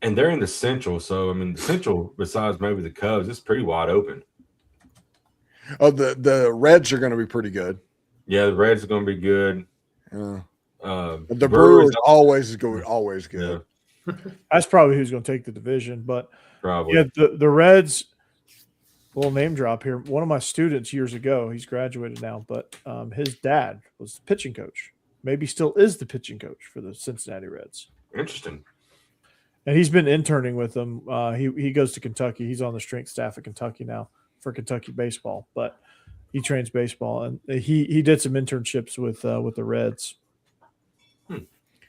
And they're in the Central, so I mean, the Central, besides maybe the Cubs, it's pretty wide open. Oh, the Reds are going to be pretty good. Yeah, the Reds are going to be good. The Brewers always good. Yeah, That's probably who's going to take the division. But probably. yeah, the Reds. Little name drop here. One of my students years ago, he's graduated now, but his dad was the pitching coach. Maybe still is the pitching coach for the Cincinnati Reds. Interesting. And he's been interning with them. He goes to Kentucky. He's on the strength staff at Kentucky now for Kentucky baseball, but he trains baseball, and he did some internships with the Reds.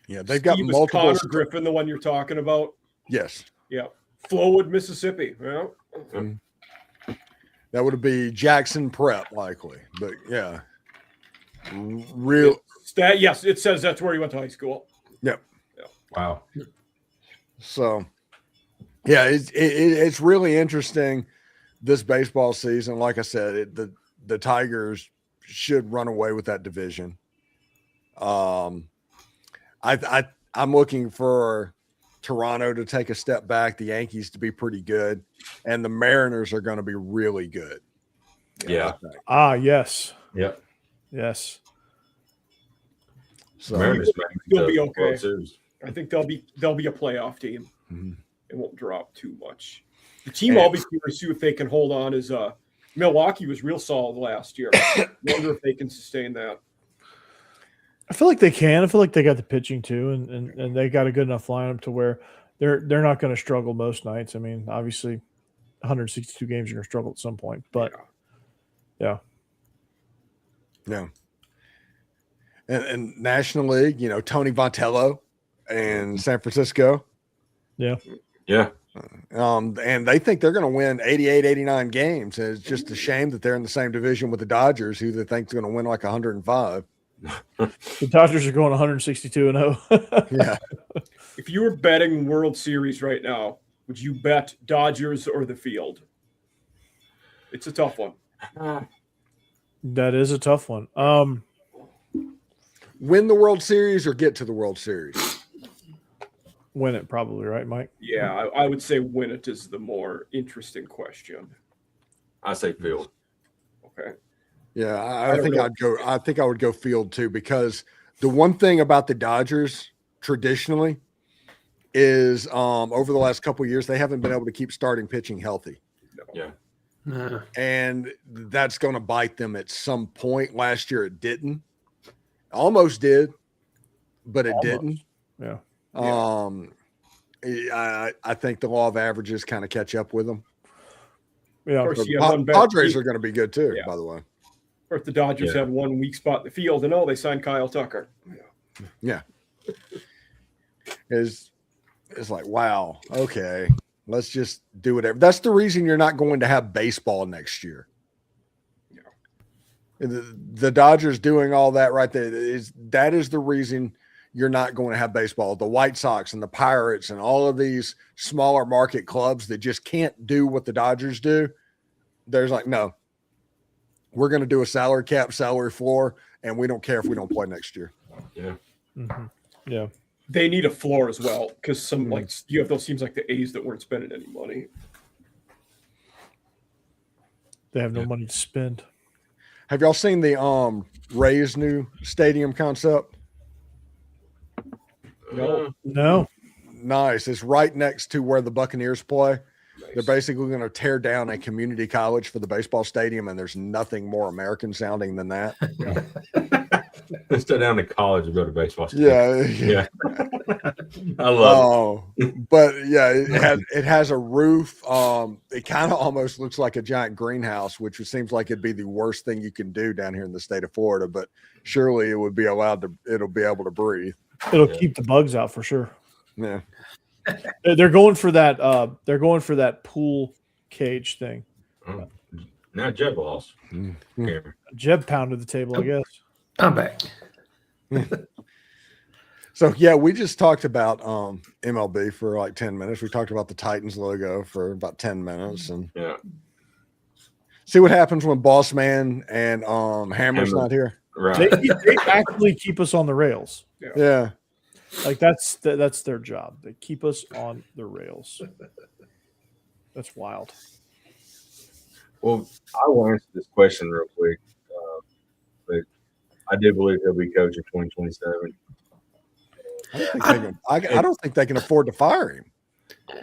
Yeah, they've got Steve, is multiple. Connor Griffin, the one you're talking about. Yes, Yeah. Flowood, Mississippi. Yeah. that would be Jackson Prep likely, but yeah, real. Yes, it says that's where he went to high school. Yep. Wow. So, yeah, it's really interesting this baseball season. Like I said, the Tigers should run away with that division. I'm looking for Toronto to take a step back, the Yankees to be pretty good, and the Mariners are going to be really good. Yeah. I think. Yes. Yep. Yes. So, Mariners They'll make be the okay. World Series. I think they'll be a playoff team. Mhm. It won't drop too much. The team I'll be curious to see if they can hold on is Milwaukee was real solid last year. Wonder if they can sustain that. I feel like they can. I feel like they got the pitching too, and they got a good enough lineup to where they're not going to struggle most nights. I mean, obviously, 162 games you're going to struggle at some point, but yeah. And National League, Tony Vitello and San Francisco. Yeah. And they think they're going to win 88, 89 games. And it's just a shame that they're in the same division with the Dodgers, who they think is going to win like 105. The Dodgers are going 162-0. Yeah. If you were betting World Series right now, would you bet Dodgers or the field? It's a tough one. That is a tough one. Win the World Series or get to the World Series? Win it probably, right, Mike? Yeah, I would say win it is the more interesting question. I say field. Okay. Yeah, I I don't think know. I'd go. I think I would go field too, because the one thing about the Dodgers traditionally is over the last couple of years they haven't been able to keep starting pitching healthy, Yeah. and that's going to bite them at some point. Last year it didn't, almost did, but it didn't. Yeah. I think the law of averages kind of catch up with them. Yeah. Of course, But you have one bet. Padres are going to be good too, Yeah. by the way. Of course, the Dodgers have one weak spot in the field, and they signed Kyle Tucker. Yeah. It's like, wow, okay, let's just do whatever. That's the reason you're not going to have baseball next year. The Dodgers doing all that right there that is the reason you're not going to have baseball. The White Sox and the Pirates and all of these smaller market clubs that just can't do what the Dodgers do. There's like, no, we're going to do a salary cap, salary floor, and we don't care if we don't play next year. Yeah. Mm-hmm. Yeah. They need a floor as well, because you have those teams like the A's that weren't spending any money. They have no money to spend. Have y'all seen the Rays new stadium concept? No. Nice. It's right next to where the Buccaneers play. Nice. They're basically going to tear down a community college for the baseball stadium, and there's nothing more American sounding than that. Let's stay down to college and go to baseball. Stadium. Yeah. I love But yeah, it has a roof. It kind of almost looks like a giant greenhouse, which seems like it'd be the worst thing you can do down here in the state of Florida. But surely it would be it'll be able to breathe. It'll keep the bugs out for sure. Yeah. They're going for that. They're going for that pool cage thing. it. Now Jeb lost. Mm-hmm. Jeb pounded the table, I guess. I'm back. So yeah, we just talked about MLB for like 10 minutes. We talked about the Titans logo for about 10 minutes, and Yeah. see what happens when Boss Man and Hammer's not here. Right. They actually keep us on the rails. Yeah. Like that's their job. They keep us on the rails. That's wild. Well, I will answer this question real quick, but I do believe he'll be coach in 2027. I don't think they can afford to fire him.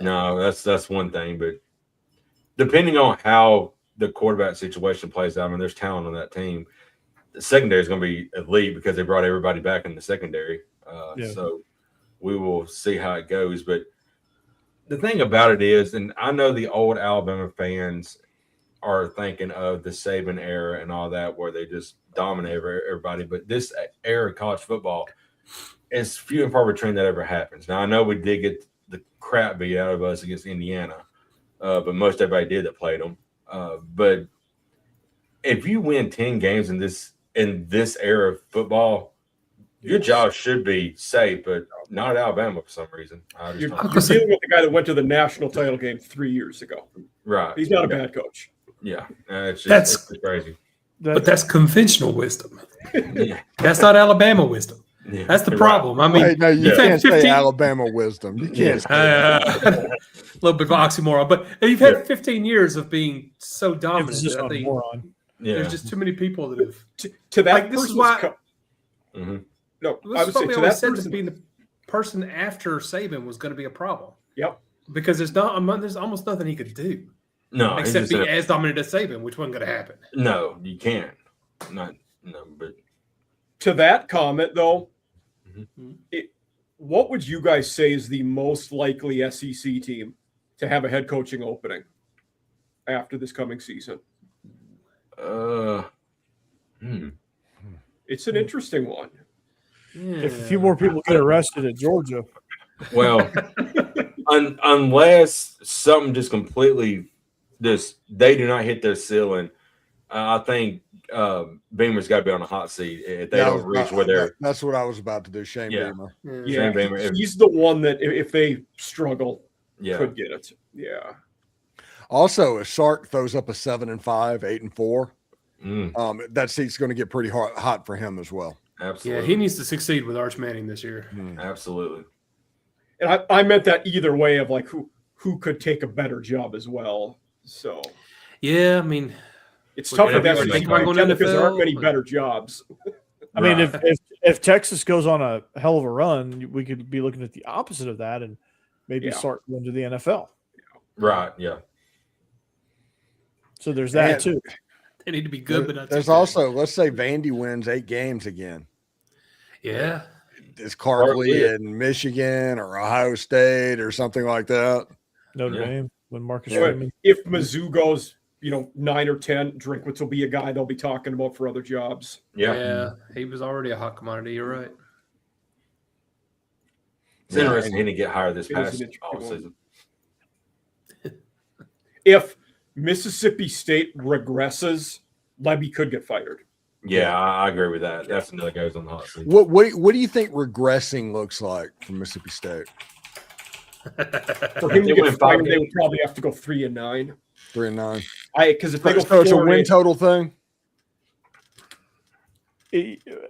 No, that's one thing, but depending on how the quarterback situation plays out, I mean, there's talent on that team. The secondary is going to be elite because they brought everybody back in the secondary. So we will see how it goes. But the thing about it is, and I know the old Alabama fans are thinking of the Saban era and all that, where they just dominate everybody. But this era of college football is few and far between that ever happens. Now, I know we did get the crap beat out of us against Indiana, but most everybody did that played them. But if you win 10 games in this era of football, your job should be safe, but not at Alabama for some reason. You're dealing with the guy that went to the national title game 3 years ago. Right. He's not a bad coach. Yeah. It's crazy. But that's conventional wisdom. Yeah. That's not Alabama wisdom. Yeah. That's the problem. I mean, Hey, no, you you've can't had say 15 Alabama wisdom. You can't. a little bit of oxymoron, but you've had 15 years of being so dominant. Emphasis I on think moron. Yeah. there's just too many people that have. To that Like, this is person's why- no, This I is would what say we to always that said that person. being the person after Saban was going to be a problem Yep. because there's almost nothing he could do No, except be as dominant as Saban, which wasn't going to happen. no, you can't. But To that comment, though, Mhm. what would you guys say is the most likely SEC team to have a head coaching opening after this coming season? It's an interesting one. If a few more people get arrested at Georgia, well, unless something just completely they do not hit their ceiling, I think Beamer's got to be on a hot seat if they don't reach where they're. That's what I was about to do. Shane Beamer. Yeah, Shane Beamer. he's the one that if they struggle, Yeah. could get it. Yeah. Also, if Sark throws up a 7-5, 8-4, that seat's going to get pretty hot for him as well. Absolutely. Yeah, he needs to succeed with Arch Manning this year. Absolutely. And I meant that either way of like who could take a better job as well. So Yeah, I mean, it's tough with that think about going to because there aren't NFL, many but- better jobs. I mean, if Texas goes on a hell of a run, we could be looking at the opposite of that and maybe start going to the NFL. Right. Yeah. So there's that And- too. they need to be good, but not too There's good. also, let's say Vandy wins 8 games again. Yeah. Is Cartley Cartley. in Michigan or Ohio State or something like that? Notre Yeah. Dame when Marcus So Freeman. if Mizzou goes, 9 or 10, Drinkwitz will be a guy they'll be talking about for other jobs. Yeah. He was already a hot commodity. You're right. It's interesting he didn't get hired this It is past an interesting offseason. If Mississippi State regresses, Levy could get fired. Yeah, I agree with that. That's another goes on the hot seat. What do you think regressing looks like for Mississippi State? For him to They win get 5 fired, they would games. probably have to go 3-9. 3-9. Because if they go So it's a 4-8, win total thing.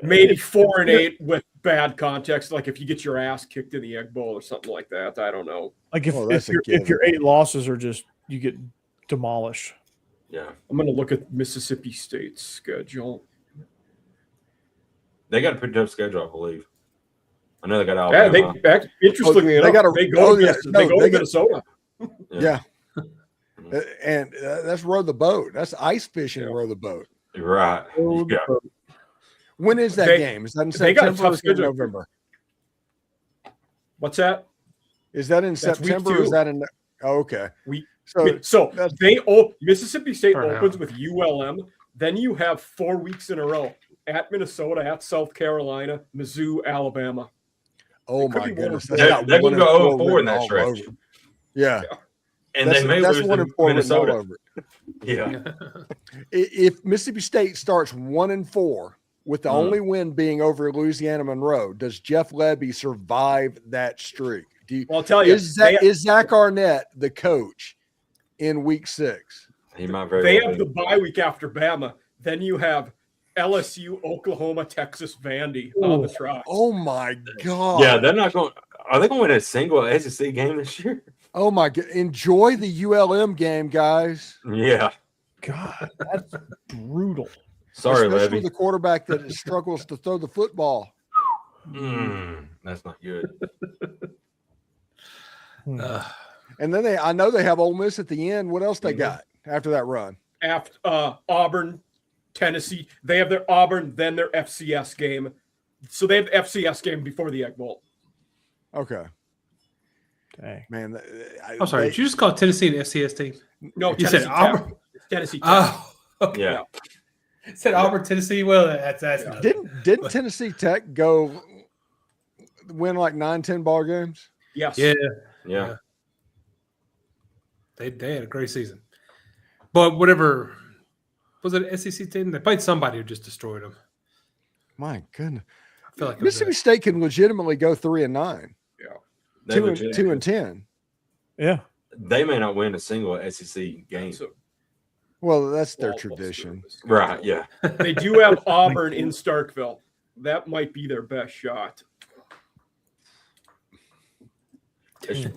maybe 4-8 with bad context, like if you get your ass kicked in the Egg Bowl or something like that. I don't know. Like if, Oh, that's a if your 8 losses are just you get demolished. Yeah. I'm going to look at Mississippi State's schedule. They got a pretty tough schedule, I believe. I know they got Yeah, Alabama. interestingly they enough, gotta- they go to yeah, Minnesota. no, They go they to got- Minnesota. Yeah. And that's row the boat. That's ice fishing, row the boat. Right. Yeah. When is that They- game? Is that in they got a September or tough is that in schedule. November? What's that? Is that in That's week September or is 2. that in okay. Week- So So that's- Mississippi State For now. opens with ULM. Then you have 4 weeks in a row at Minnesota, at South Carolina, Mizzou, Alabama. oh it could my be one goodness. of- That's They- got they're 1 gonna and go 4 0-4 in written that all stretch. over it. Yeah. And that's they may that's lose 1 to and 4 written all Minnesota. over it. Yeah. If Mississippi State starts 1-4 with the only win being over Louisiana Monroe, does Jeff Lebby survive that streak? Well, I'll tell you, Is Zach Arnett the coach in week 6? He might very they well have be. the bye week after Bama. Then you have LSU, Oklahoma, Texas, Vandy on the track. Oh my God. Yeah, they're not going. Are they going to win a single SEC game this year? Oh my God. Enjoy the ULM game, guys. Yeah. God, that's brutal. Sorry, Especially Levy. the quarterback that struggles to throw the football. That's not good. And then I know they have Ole Miss at the end. What else they got after that run? After Auburn, Tennessee, they have their Auburn, then their FCS game. So they have the FCS game before the Egg Bowl. Okay. Dang. Man. I'm sorry. Did you just call Tennessee an FCS team? No, You Tennessee said Auburn? Tech. It's Tennessee Tech. Oh, okay. Yeah. Said Auburn, Tennessee. Well, that's not Didn't Tennessee Tech go win like 9-10 ball games? Yes. Yeah. They had a great season. But whatever, was it an SEC team? They played somebody who just destroyed them. My goodness. I feel like it was Mississippi State can legitimately go 3-9. They 2-10. Yeah. They may not win a single SEC game. So, Well, that's their well, tradition. Right. Yeah. They do have Auburn in Starkville. That might be their best shot.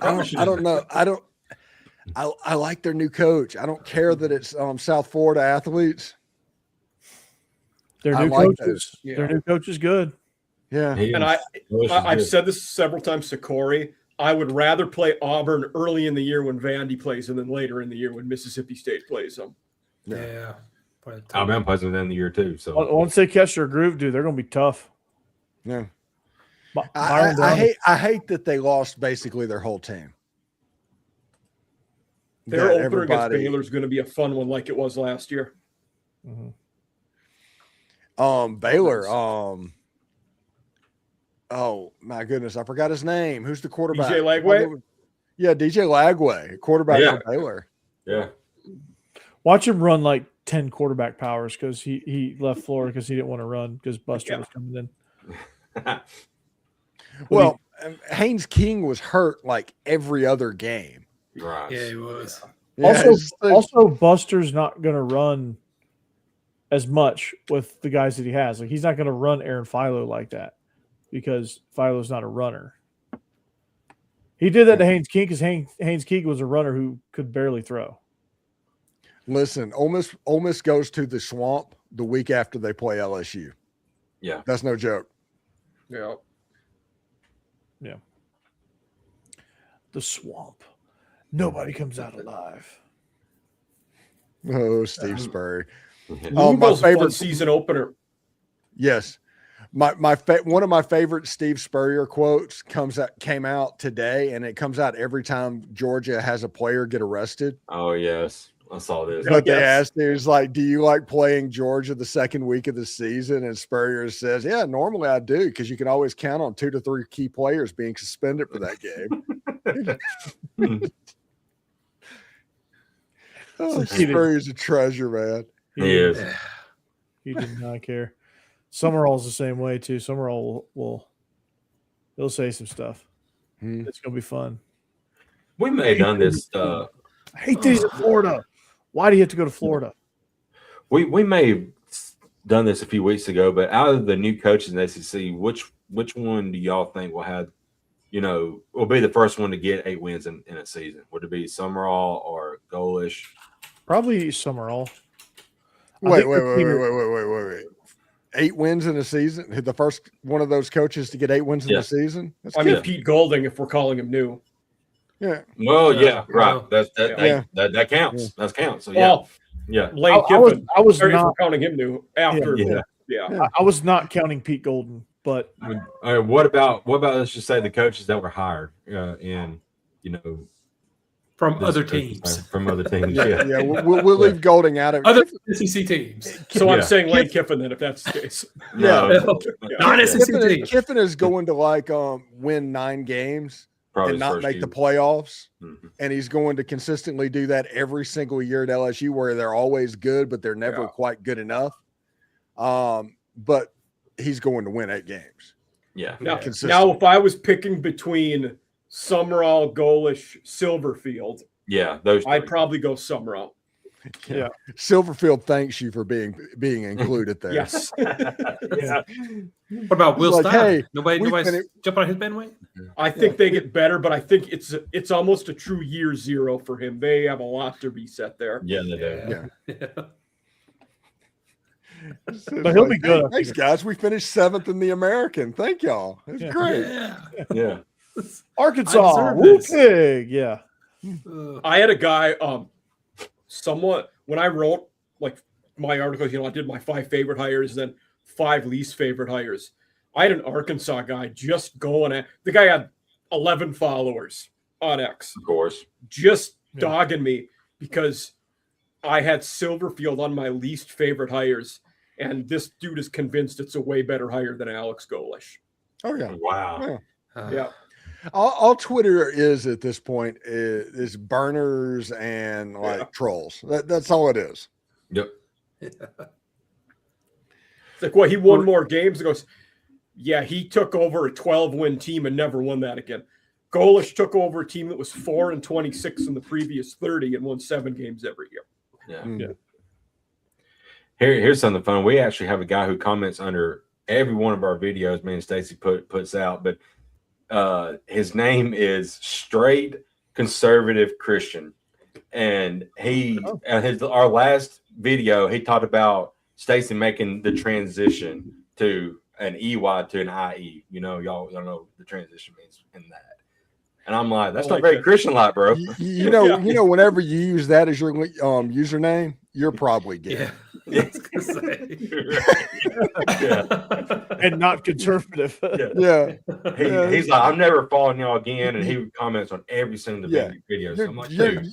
I don't know. I like their new coach. I don't care that it's South Florida athletes. Their I new like coaches. those. Their new coach is good. Yeah. And I've said this several times to Corey. I would rather play Auburn early in the year when Vandy plays them than later in the year when Mississippi State plays them. Yeah. Alabama plays them in the year too. So Once they catch their groove, dude, they're going to be tough. Yeah. Byron Brown- I hate that they lost basically their whole team. Their That opener against everybody- Baylor is going to be a fun one like it was last year. Mhm. Baylor. Oh my goodness, I forgot his name. Who's the quarterback? DJ Lagway? Yeah, DJ Lagway, quarterback Yeah. for Baylor. yeah. Watch him run like 10 quarterback powers because he left Florida because he didn't want to run because Buster was coming in. Well, Haynes King was hurt like every other game. Right. Yeah, he was. Yeah, Also, Buster's not going to run as much with the guys that he has. Like, he's not going to run Aaron Philo like that because Philo's not a runner. He did that to Haynes King because Haynes King was a runner who could barely throw. Listen, Ole Miss goes to the Swamp the week after they play LSU. Yeah. That's no joke. Yeah. Yeah. The Swamp. Nobody comes out alive. Oh, Steve Spurrier. My my favorite season opener. Yes. One of my favorite Steve Spurrier quotes came out today, and it comes out every time Georgia has a player get arrested. Oh, yes. I saw this. But they asked him, he's like, do you like playing Georgia the second week of the season? And Spurrier says, yeah, normally I do, because you can always count on 2 to 3 key players being suspended for that game. Spurrier's a treasure, man. He is. He did not care. Summerall's the same way, too. Summerall he'll say some stuff. It's going to be fun. We may have done this. I hate that he's in Florida. Why do you have to go to Florida? We may have done this a few weeks ago, but out of the new coaches in the SEC, which one do y'all think will have, will be the first one to get 8 wins in a season? Would it be Summerall or Golish? Probably Summerall. Wait. 8 wins in a season? The first one of those coaches to get 8 wins in the season? I mean, Pete Golding, if we're calling him new. Yeah. Well, yeah, right. Wow. That counts. Yeah. That counts. So yeah. Lane Kiffin. I was if not we're counting him new after. Yeah. I was not counting Pete Golden, but What about let's just say the coaches that were hired in From this- other teams. From other teams. Yeah, we'll leave Golding out of Other SEC teams. So I'm saying Lane Kiffin then, if that's the case. No, Non-SEC teams. Kiffin is going to win 9 games probably and not first make year. the playoffs. Mhm. And he's going to consistently do that every single year at LSU, where they're always good, but they're never quite good enough. But he's going to win 8 games. Yeah. Now, Consistent. if I was picking between Summerall, Golish, Silverfield, Yeah, those I'd three. probably go Summerall. Yeah. Silverfield thanks you for being included there. Yes. yeah. What about Will Like, Stein? hey, Nobody's finished- jumping on his bandwagon? I think they get better, but I think it's almost a true year 0 for him. They have a lot to reset there. Yeah, they do. Yeah. But he'll be good. Hey, thanks, guys. We finished 7th in the American. Thank y'all. It's Yeah. great. Yeah. Arkansas. I deserve Woo this. pig. Yeah. I had a guy, somewhat when I wrote like my articles, I did my 5 favorite hires, then 5 least favorite hires. I had an Arkansas guy just going at the guy had 11 followers on X, Of course. just Yeah. dogging me because I had Silverfield on my least favorite hires, and this dude is convinced it's a way better hire than Alex Golish. Oh yeah. Wow. Yeah. All Twitter is at this point is burners and trolls. That's all it is. Yep. It's like, well, he won more games. He goes, yeah, he took over a 12-win team and never won that again. Golish took over a team that was 4-26 in the previous 30 and won 7 games every year. Yeah. Mm. Yeah. Here's something fun. We actually have a guy who comments under every one of our videos. Me and Stacy puts out, but his name is Straight Conservative Christian, and our last video he talked about Stacy making the transition to an EY to an IE. Y'all know the transition means in that. And I'm like, that's not very Christian-like, bro. You know, whenever you use that as your username, you're probably gay. Yeah. I was gonna say. Yeah. And not conservative. Yeah. He's like, I'm never following y'all again, and he comments on every single video. So I'm like, dude.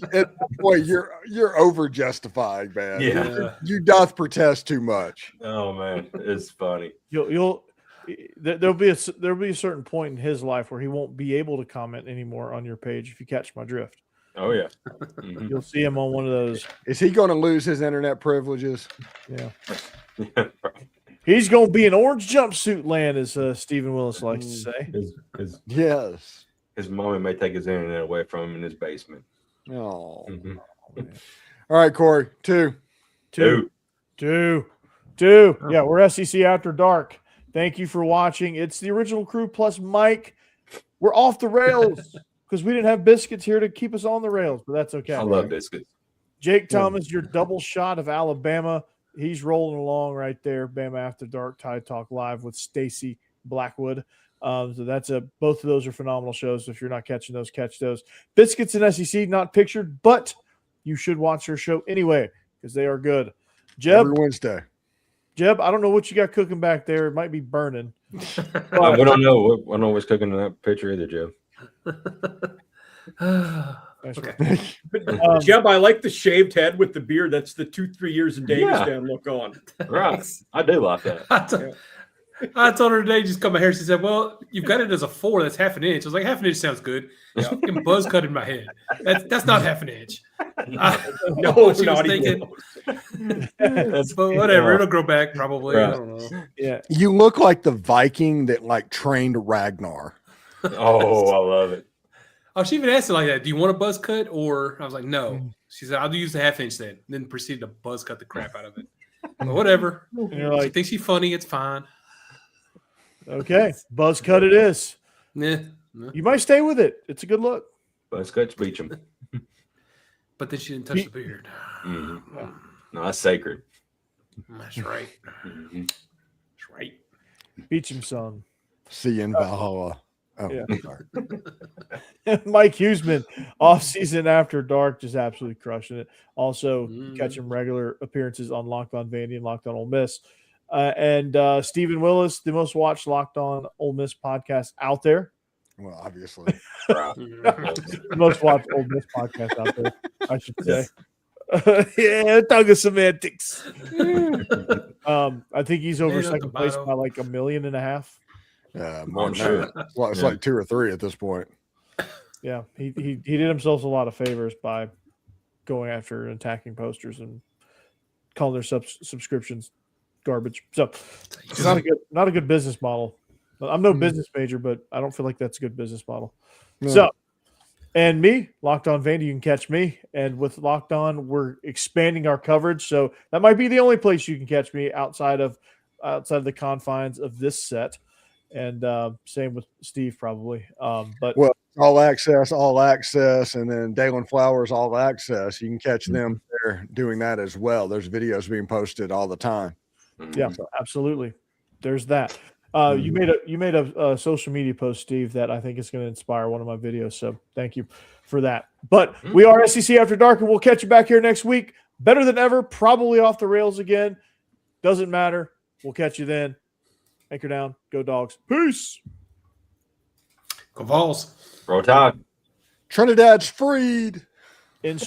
Boy, you're over justifying, man. Yeah. You doth protest too much. Oh man, it's funny. There'll be a certain point in his life where he won't be able to comment anymore on your page if you catch my drift. Oh yeah. Mhm. You'll see him on one of those. Is he going to lose his internet privileges? Yeah. He's going to be in orange jumpsuit land, as Stephen Willis likes to say. Yes. His mommy may take his internet away from him in his basement. Oh. Mhm. All right, Corey. 2. Two. Yeah, we're SEC After Dark. Thank you for watching. It's the original crew plus Mike. We're off the rails because we didn't have biscuits here to keep us on the rails, but that's okay. I love biscuits. Jake Thomas, your double shot of Alabama. He's rolling along right there. Bama After Dark, Tide Talk Live with Stacy Blackwood. So that's both of those are phenomenal shows. If you're not catching those, catch those. Biscuits and SEC not pictured, but you should watch their show anyway because they are good. Jeb, Every Wednesday. I don't know what you got cooking back there. It might be burning. We don't know. I don't know what's cooking in that picture either, Joe. That's Okay. right. Jeb, I like the shaved head with the beard. That's the 2-3 years in Davis Yeah. down look on. Right. I do like that. I told her today, just cut my hair. She said, "Well, you've got it as a 4. That's half an inch." I was like, "Half an inch sounds good." She's fucking buzz cut in my head. That's not half an inch. No, what she was not thinking. even. But whatever, it'll grow back probably. I Right. don't know. Yeah. You look like the Viking that like trained Ragnar. Oh, I love it. Oh, she even asked it like that. Do you want a buzz cut? Or I was like, no. She said, I'll use the half inch then. Then proceeded to buzz cut the crap out of it. But whatever. And you're She like, thinks she's funny. It's fine. okay, buzz cut it is. Yeah. You might stay with it. It's a good look. Let's go to Beecham. But then she didn't touch the beard. Mhm. No, that's sacred. That's right. Mhm. That's right. Beecham son. See you in Valhalla. Oh, Yeah. sorry. Mike Huseman, off-season After Dark, just absolutely crushing it. Also, catch him regular appearances on Locked On Vandy and Locked On Ole Miss. And Stephen Willis, the most watched Locked On Ole Miss podcast out there. Well, obviously. Right. The most watched Ole Miss podcast out there, I should say. Yeah, tongue of semantics. I think he's over Tomato, second place tomato. by like 1.5 million. More I'm than sure. that. Well, it's Yeah. like 2 or 3 at this point. Yeah, he did himself a lot of favors by going after and attacking posters and calling their subscriptions garbage. So it's not a good business model. I'm no business major, but I don't feel like that's a good business model. No. So, and me, Locked On Vandy, you can catch me. And with Locked On, we're expanding our coverage. So that might be the only place you can catch me outside of the confines of this set. And same with Steve, probably. But Well, all access, and then Dalen Flowers, all access. You can catch them there doing that as well. There's videos being posted all the time. yeah, absolutely. There's that. You made a social media post, Steve, that I think is going to inspire one of my videos. So thank you for that. But we are SEC After Dark, and we'll catch you back here next week. Better than ever, probably off the rails again. Doesn't matter. We'll catch you then. Anchor down. Go Dogs. Peace. Go Vols. Roll Tide. Trinidad's freed. In